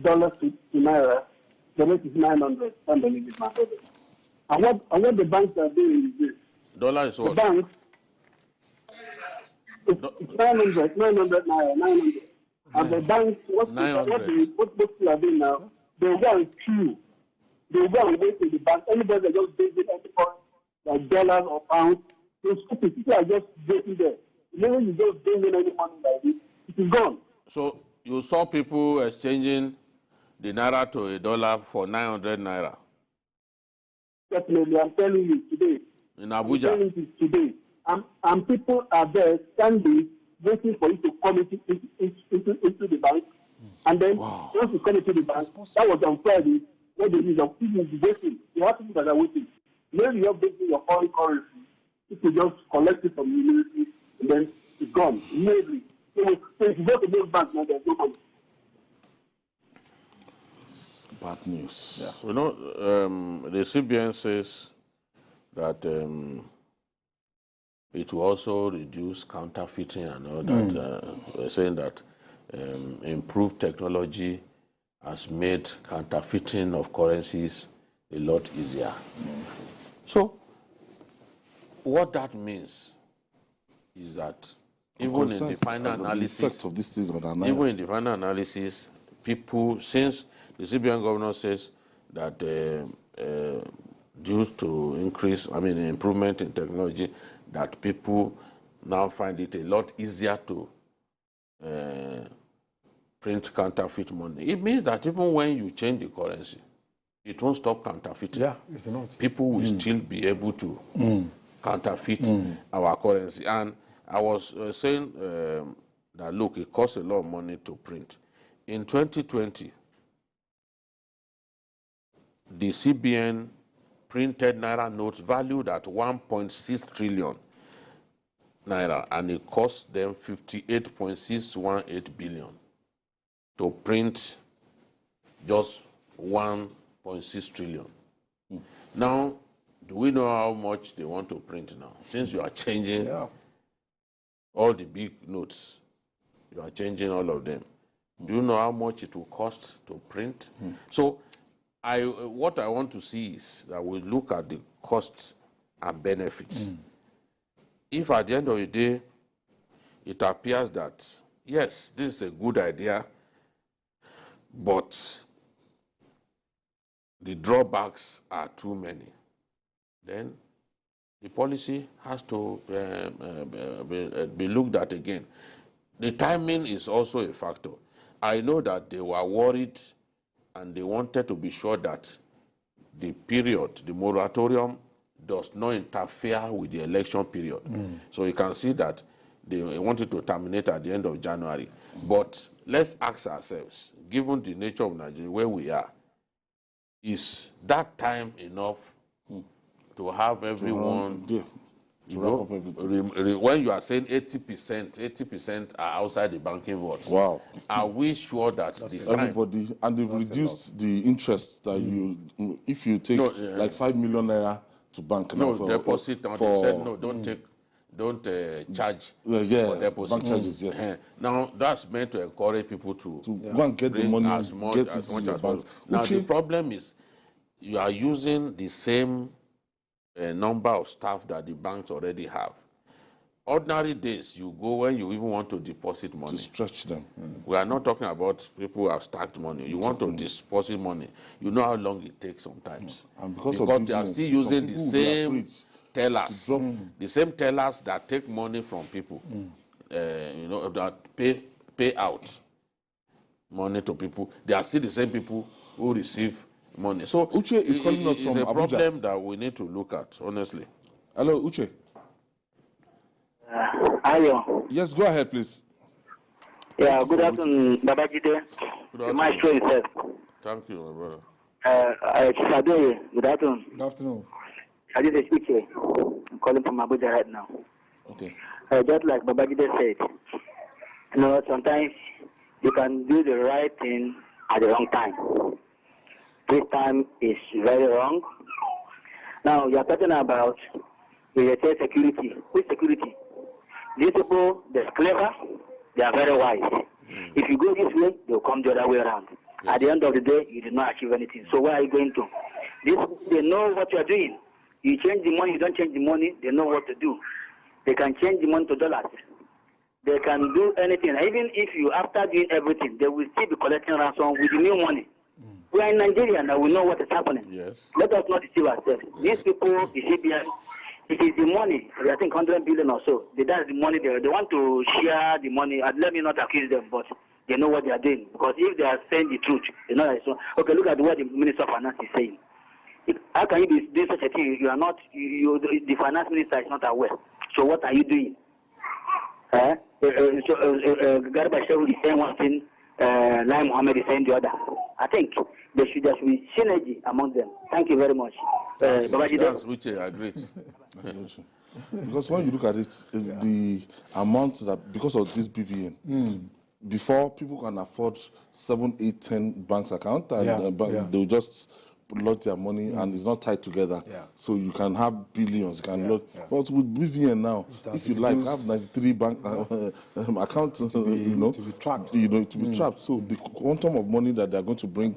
dollars to naira. The rate is 900. And what the banks are doing is this. Dollar is what? The banks, it's 900 naira, 900. And the banks, what people are doing now, they go and queue. They go and wait in the bank. Anybody that just brings in any coin, like dollars or pounds, those stupid people are just waiting there. When you just bring in any money like this, it is gone. So you saw people exchanging the naira to a dollar for 900 naira? Definitely, I'm telling you today. In Abuja? I'm telling you today. And people are there standing, waiting for you to come into the bank. And then once you come into the bank, that was on Friday, what they use of people waiting. You have people that are waiting. Maybe you're basing your foreign currency. If you just collect it from the university, and then it's gone. Maybe. So if you go to those banks now, there's no money. Bad news. Yeah. You know, the CBN says that it will also reduce counterfeiting and all that. Saying that improved technology has made counterfeiting of currencies a lot easier. So, what that means is that even in the final analysis, people, since the CBN governor says that due to improvement in technology, that people now find it a lot easier to print counterfeit money. It means that even when you change the currency, it won't stop counterfeiting. Yeah, it will not. People will still be able to counterfeit our currency. And I was saying that, look, it costs a lot of money to print. In 2020, the CBN printed naira notes valued at 1.6 trillion naira, and it cost them 58.618 billion to print just 1.6 trillion. Now, do we know how much they want to print now? Since you are changing all the big notes, you are changing all of them. Do you know how much it will cost to print? So, what I want to see is that we look at the costs and benefits. If at the end of the day, it appears that, yes, this is a good idea, but the drawbacks are too many, then the policy has to be looked at again. The timing is also a factor. I know that they were worried and they wanted to be sure that the period, the moratorium, does not interfere with the election period. So you can see that they wanted to terminate at the end of January. But let's ask ourselves, given the nature of Nigeria, where we are, is that time enough to have everyone, you know, when you are saying 80% are outside the banking vaults. Wow. Are we sure that everybody, and they've reduced the interest that you, if you take like 5 million naira to bank now for deposit, now they said no, don't charge for deposit. Bank charges, yes. Now that's meant to encourage people to go and get the money as much as possible. Now the problem is you are using the same number of staff that the banks already have. Ordinary days, you go when you even want to deposit money. To stretch them. We are not talking about people who have stacked money. You want to deposit money. You know how long it takes sometimes. And because they are still using the same tellers. The same tellers that take money from people. You know, that pay out money to people. They are still the same people who receive money. So Uche is calling us from Abuja. It's a problem that we need to look at, honestly. Hello, Uche. Ayo. Yes, go ahead, please. Yeah, good afternoon, Babajide. The maestro himself. Thank you, my brother. Chisadoye, good afternoon. Good afternoon. I did a speech here. I'm calling from Abuja right now. Okay. Just like Babajide said, you know, sometimes you can do the right thing at the wrong time. This time is very wrong. Now, you're talking about They say security. Which security? These people, they're clever, they are very wise. If you go this way, they'll come the other way around. At the end of the day, you did not achieve anything. So where are you going to? They know what you are doing. You change the money, you don't change the money, they know what to do. They can change the money to dollars. They can do anything. Even if you, after doing everything, they will still be collecting ransom with the new money. We are in Nigeria now, we know what is happening. Yes. Let us not deceive ourselves. These people, the CBN, it is the money, I think 100 billion or so. That's the money they want to share the money. Let me not accuse them, but they know what they are doing. Because if they are saying the truth, they know that it's not. Okay, look at what the Minister of Finance is saying. How can you be doing such a thing? You are not, the Finance Minister is not aware. So what are you doing? Garba Shehu is saying one thing, Lai Mohammed is saying the other. I think there should be synergy among them. Thank you very much. That's which I agree. Because when you look at it, the amount that, because of this BVN, before people can afford 7, 8, 10 banks account, and they'll just lodge their money and it's not tied together. So you can have billions, you can lodge. But with BVN now, if you like, have 93 bank accounts, to be trapped. To be trapped. So the quantum of money that they're going to bring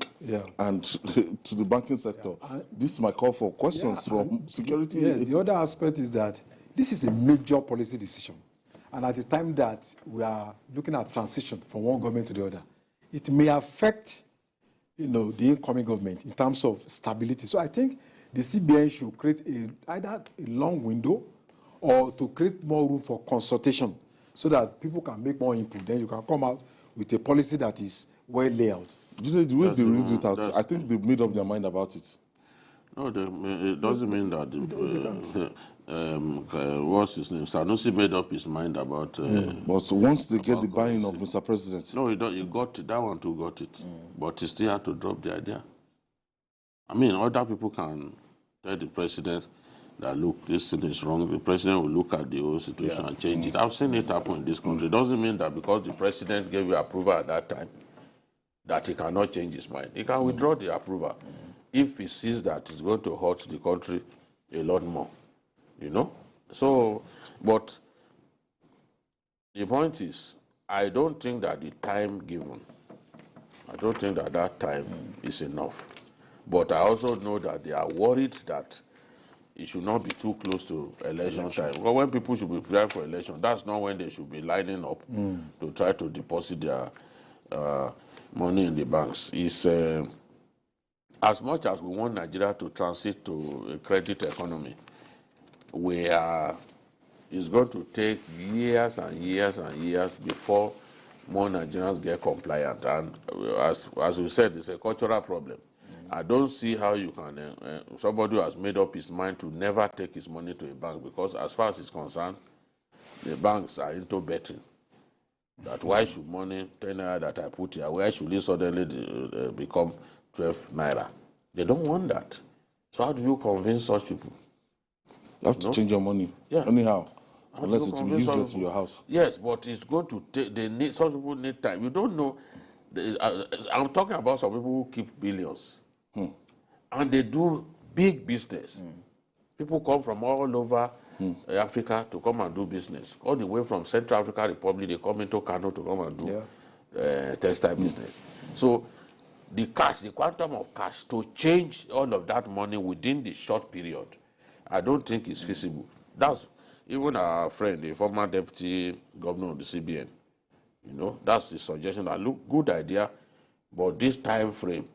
and to the banking sector, this might call for questions from security. Yes, the other aspect is that this is a major policy decision. And at the time that we are looking at transition from one government to the other, it may affect the incoming government in terms of stability. So I think the CBN should create either a long window or to create more room for consultation so that people can make more input. Then you can come out with a policy that is well laid out. The way they read it out, I think they've made up their mind about it. No, it doesn't mean that what's his name? Sanusi made up his mind about. But once they get the buy-in of Mr. President, no, you got it. That one too got it, but he still had to drop the idea. I mean, other people can tell the president that look, this thing is wrong. The president will look at the whole situation and change it. I've seen it happen in this country. It doesn't mean that because the president gave you approval at that time, that he cannot change his mind. He can withdraw the approval if he sees that it's going to hurt the country a lot more. So, but the point is, I don't think that the time given, I don't think that that time is enough. But I also know that they are worried that it should not be too close to election time. Well, when people should be preparing for election, that's not when they should be lining up to try to deposit their money in the banks. It's, as much as we want Nigeria to transit to a credit economy, it's going to take years and years and years before more Nigerians get compliant. And as we said, it's a cultural problem. I don't see how you can, somebody who has made up his mind to never take his money to a bank, because as far as it's concerned, the banks are into betting. That why should money, 10 naira that I put here, why should it suddenly become 12 naira? They don't want that. So how do you convince such people? You have to change your money. Anyhow. Unless it's useless in your house. Yes, but it's going to take, some people need time. You don't know. I'm talking about some people who keep billions. And they do big business. People come from all over Africa to come and do business. All the way from Central African Republic, they come into Kano to come and do textile business. So the cash, the quantum of cash to change all of that money within the short period, I don't think it's feasible. That's even our friend, the former deputy governor of the CBN. That's the suggestion. That look, good idea, but this time frame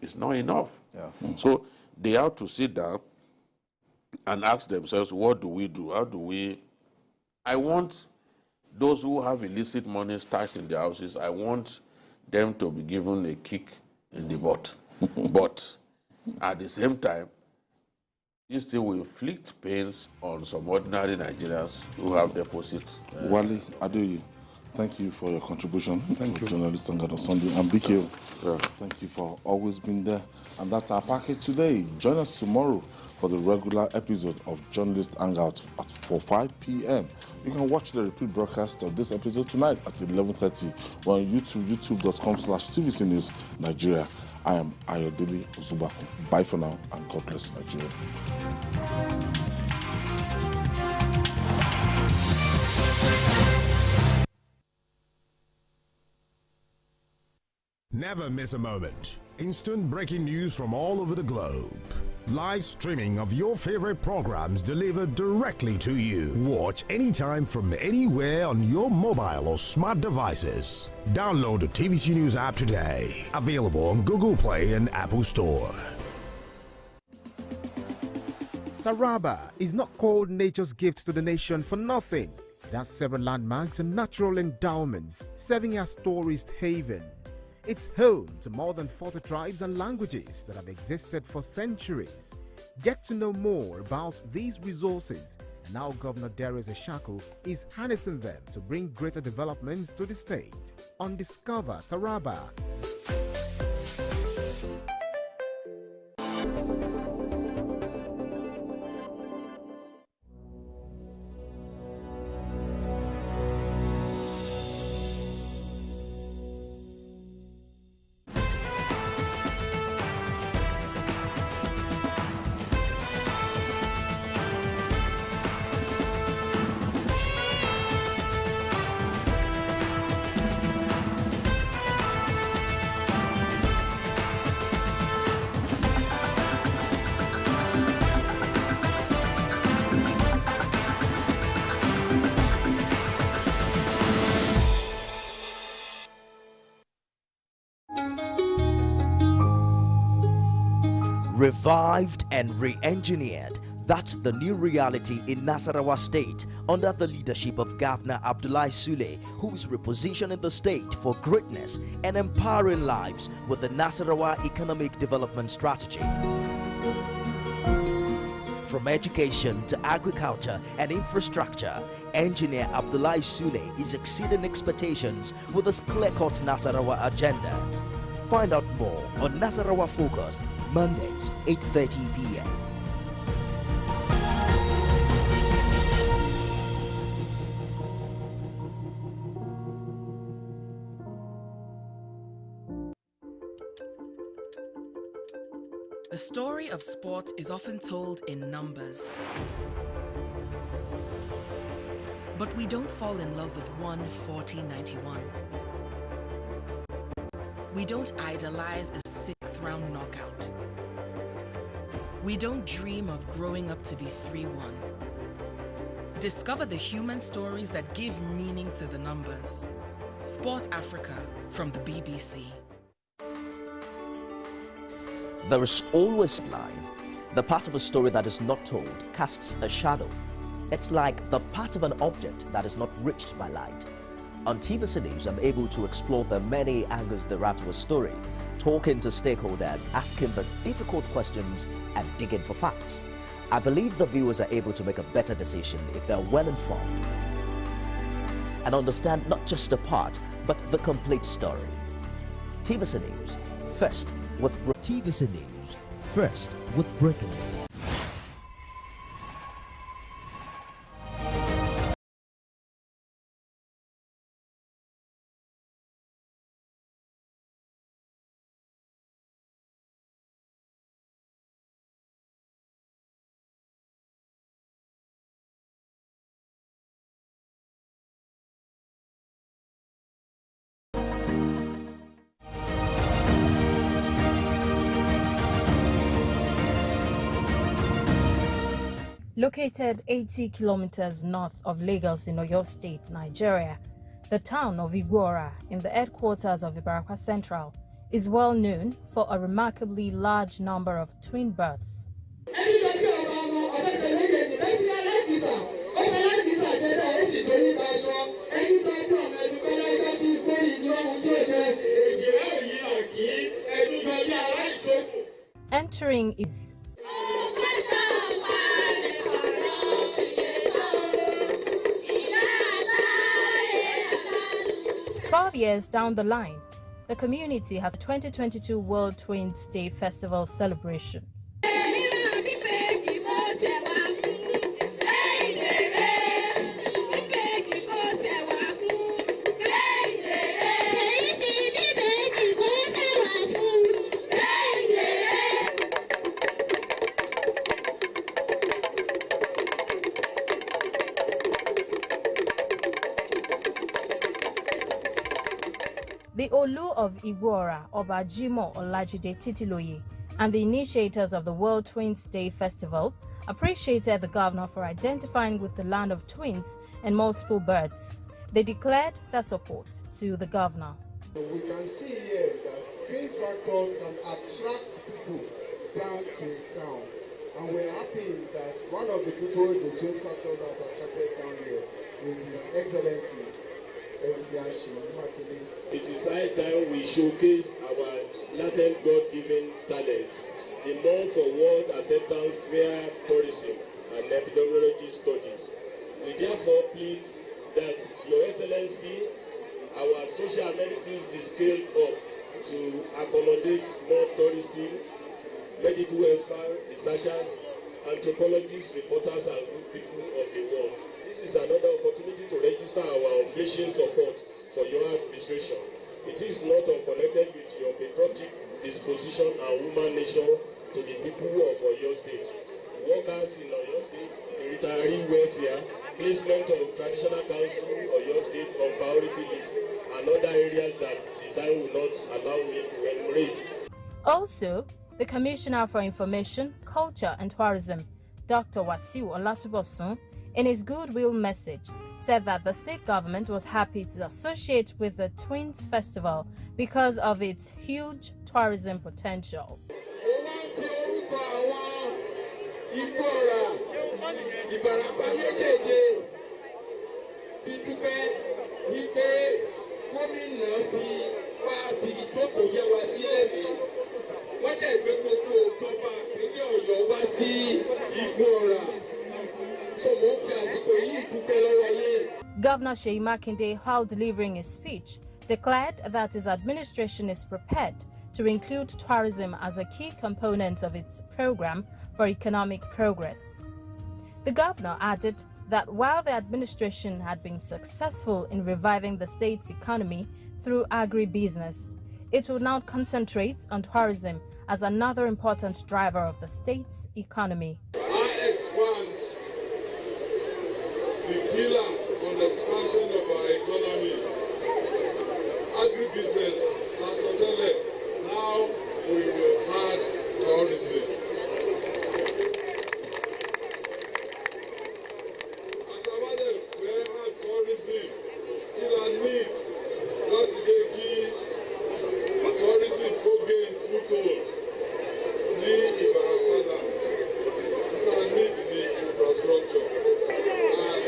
is not enough. So they have to sit down and ask themselves, what do we do? How do we? I want those who have illicit money stashed in their houses, I want them to be given a kick in the butt. But at the same time, it still will inflict pains on some ordinary Nigerians who have deposits. Wale Adeoye, thank you for your contribution. Thank you, journalist Hangout on Sunday. And BK, thank you for always being there. And that's our package today. Join us tomorrow for the regular episode of Journalist Hangout for 5 p.m. You can watch the repeat broadcast of this episode tonight at 11:30 on YouTube, youtube.com/TVC News Nigeria. I am Ayodele Ozubaku. Bye for now, and God bless Nigeria. Never miss a moment. Instant breaking news from all over the globe. Live streaming of your favorite programs delivered directly to you. Watch anytime from anywhere on your mobile or smart devices. Download the TVC News app today. Available on Google Play and Apple Store. Taraba is not called nature's gift to the nation for nothing. It has several landmarks and natural endowments, serving as tourist haven. It's home to more than 40 tribes and languages that have existed for centuries. Get to know more about these resources and how Governor Darius Eshaku is harnessing them to bring greater developments to the state on Discover Taraba. Revived and re-engineered, that's the new reality in Nasarawa State under the leadership of Governor Abdullahi Sule, who is repositioning the state for greatness and empowering lives with the Nasarawa Economic Development Strategy. From education to agriculture and infrastructure, Engineer Abdullahi Sule is exceeding expectations with his clear-cut Nasarawa agenda. Find out more on Nasarawa Focus, Mondays, 8:30 p.m. The story of sport is often told in numbers. But we don't fall in love with 1:40-91. We don't idolize a 6th round knockout. We don't dream of growing up to be 3-1. Discover the human stories that give meaning to the numbers. Sport Africa from the BBC. There is always a line. The part of a story that is not told casts a shadow. It's like the part of an object that is not reached by light. On TVC News, I'm able to explore the many angles there are to a story, talking to stakeholders, asking the difficult questions, and digging for facts. I believe the viewers are able to make a better decision if they're well informed and understand not just a part, but the complete story. TVC News, first with TVC News, first with breaking news. Located 80 kilometers north of Lagos in Oyo State, Nigeria, the town of Igwora, in the headquarters of Ibarakwa Central, is well known for a remarkably large number of twin births. Entering is 12 years down the line, the community has a 2022 World Twins Day Festival celebration. The The Olu of Igwora, Obajimo Olajide Titiloye, and the initiators of the World Twins Day Festival appreciated the governor for identifying with the land of twins and multiple births. They declared their support to the governor. We can see here that twins factors can attract people down to town. And we're happy that one of the people the twins factors has attracted down here is His Excellency. It is high time we showcase our latent God-given talent. The month for World Acceptance Fair Tourism and Epidemiology Studies. We therefore plead that Your Excellency, our social amenities be scaled up to accommodate more tourism, medical experts, researchers, anthropologists, reporters, and good people of the world. This is another opportunity to register our unflinching support for your administration. It is not unconnected with your patriotic disposition and human nature to the people of Oyo State. Workers in Oyo State, retiree welfare, placement of traditional council Oyo State on priority list, and other areas that the time will not allow me to enumerate. Also, the Commissioner for Information, Culture and Tourism, Dr. Wasiu Olatubosun, in his goodwill message, said that the state government was happy to associate with the Twins Festival because of its huge tourism potential. Governor Seyi Makinde, while delivering his speech, declared that his administration is prepared to include tourism as a key component of its program for economic progress. The governor added that while the administration had been successful in reviving the state's economy through agribusiness, it would now concentrate on tourism as another important driver of the state's economy. I expand the pillar on expansion of our economy. Agribusiness, Nasotele, now we will add tourism. Atabade fẹ́ add tourism, kila need láti jẹ́ kí tourism kó gain foothold ní Ìbàràpá land. Kita need the infrastructure and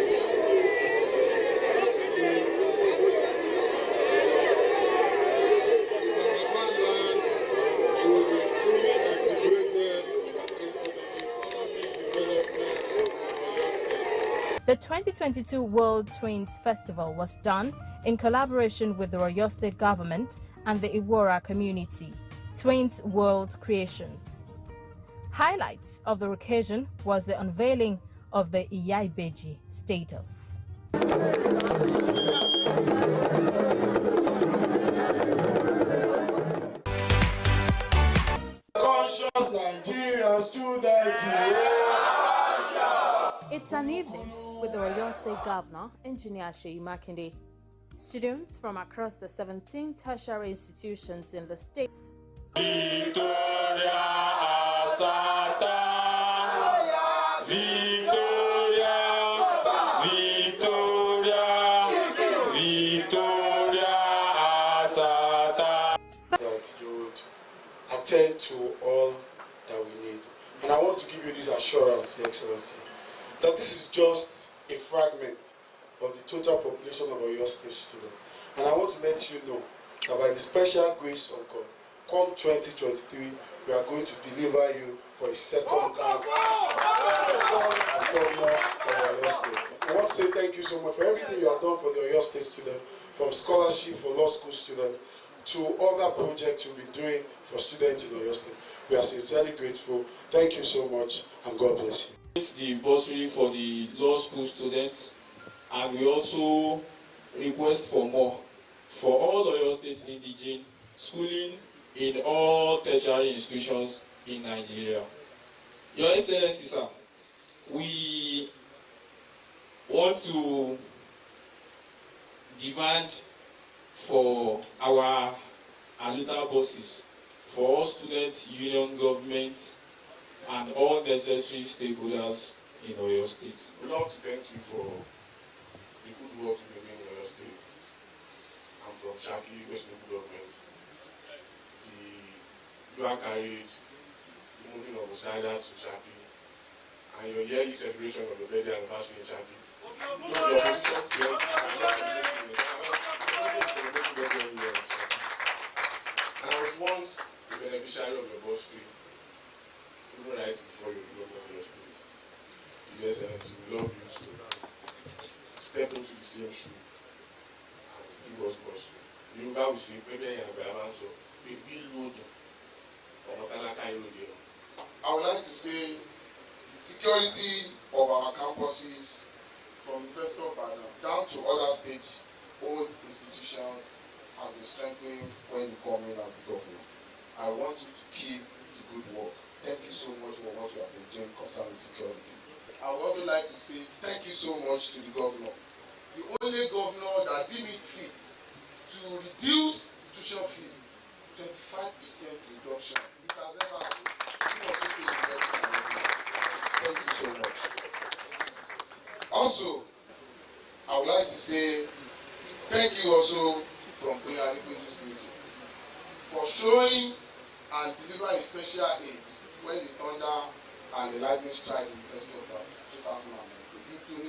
The 2022 World Twins Festival was done in collaboration with the Oyo State government and the Igwora community. Twins World Creations. Highlights of the occasion was the unveiling of the Iyaibeji status. Conscious Nigerian students. It's an evening with the Oyo State Governor, Engineer Seyi Makinde. Students from across the 17 tertiary institutions in the state. Victoria Asata. Victoria. Victoria. Victoria Asata. That you would attend to all that we need. And I want to give you this assurance, Your Excellency, that this is just a fragment of the total population of Oyo State students. And I want to let you know that by the special grace of God, come 2023, we are going to deliver you for a second time as governor of Oyo State. I want to say thank you so much for everything you have done for the Oyo State students, from scholarship for law school students to other projects you'll be doing for students in Oyo State. We are sincerely grateful. Thank you so much, and God bless you. It's the bursary for the law school students, and we also request for more for all Oyo State indigene schooling in all tertiary institutions in Nigeria. Your Excellency, sir, we want to demand for our little bosses, for all students, union governments, and all necessary stakeholders in Oyo State. We'd love to thank you for the good work you've been doing in Oyo State. I'm from Shaki, West Local Government. The dual carriage, the moving of Osada to Shaki, and your yearly celebration of your birthday anniversary in Shaki. Your position said, and I was once the beneficiary of your boss tree, even right before you became of your state. His Excellency, we love you so. Step into the same shoe and give us gospel. You guys will see, maybe I would like to say the security of our campuses from University of Ibadan down to other state-owned institutions has been strengthening when you come in as the governor. I want you to keep the good work. Thank you so much for what you have been doing concerning security. I would also like to say thank you so much to the governor. The only governor that deemed it fit to reduce the tuition fee, 25% reduction. It has never happened. Thank you so much. Also, I would like to say thank you also from Buhari for showing and delivering special aid when the thunder and the lightning strike in the first of 2019.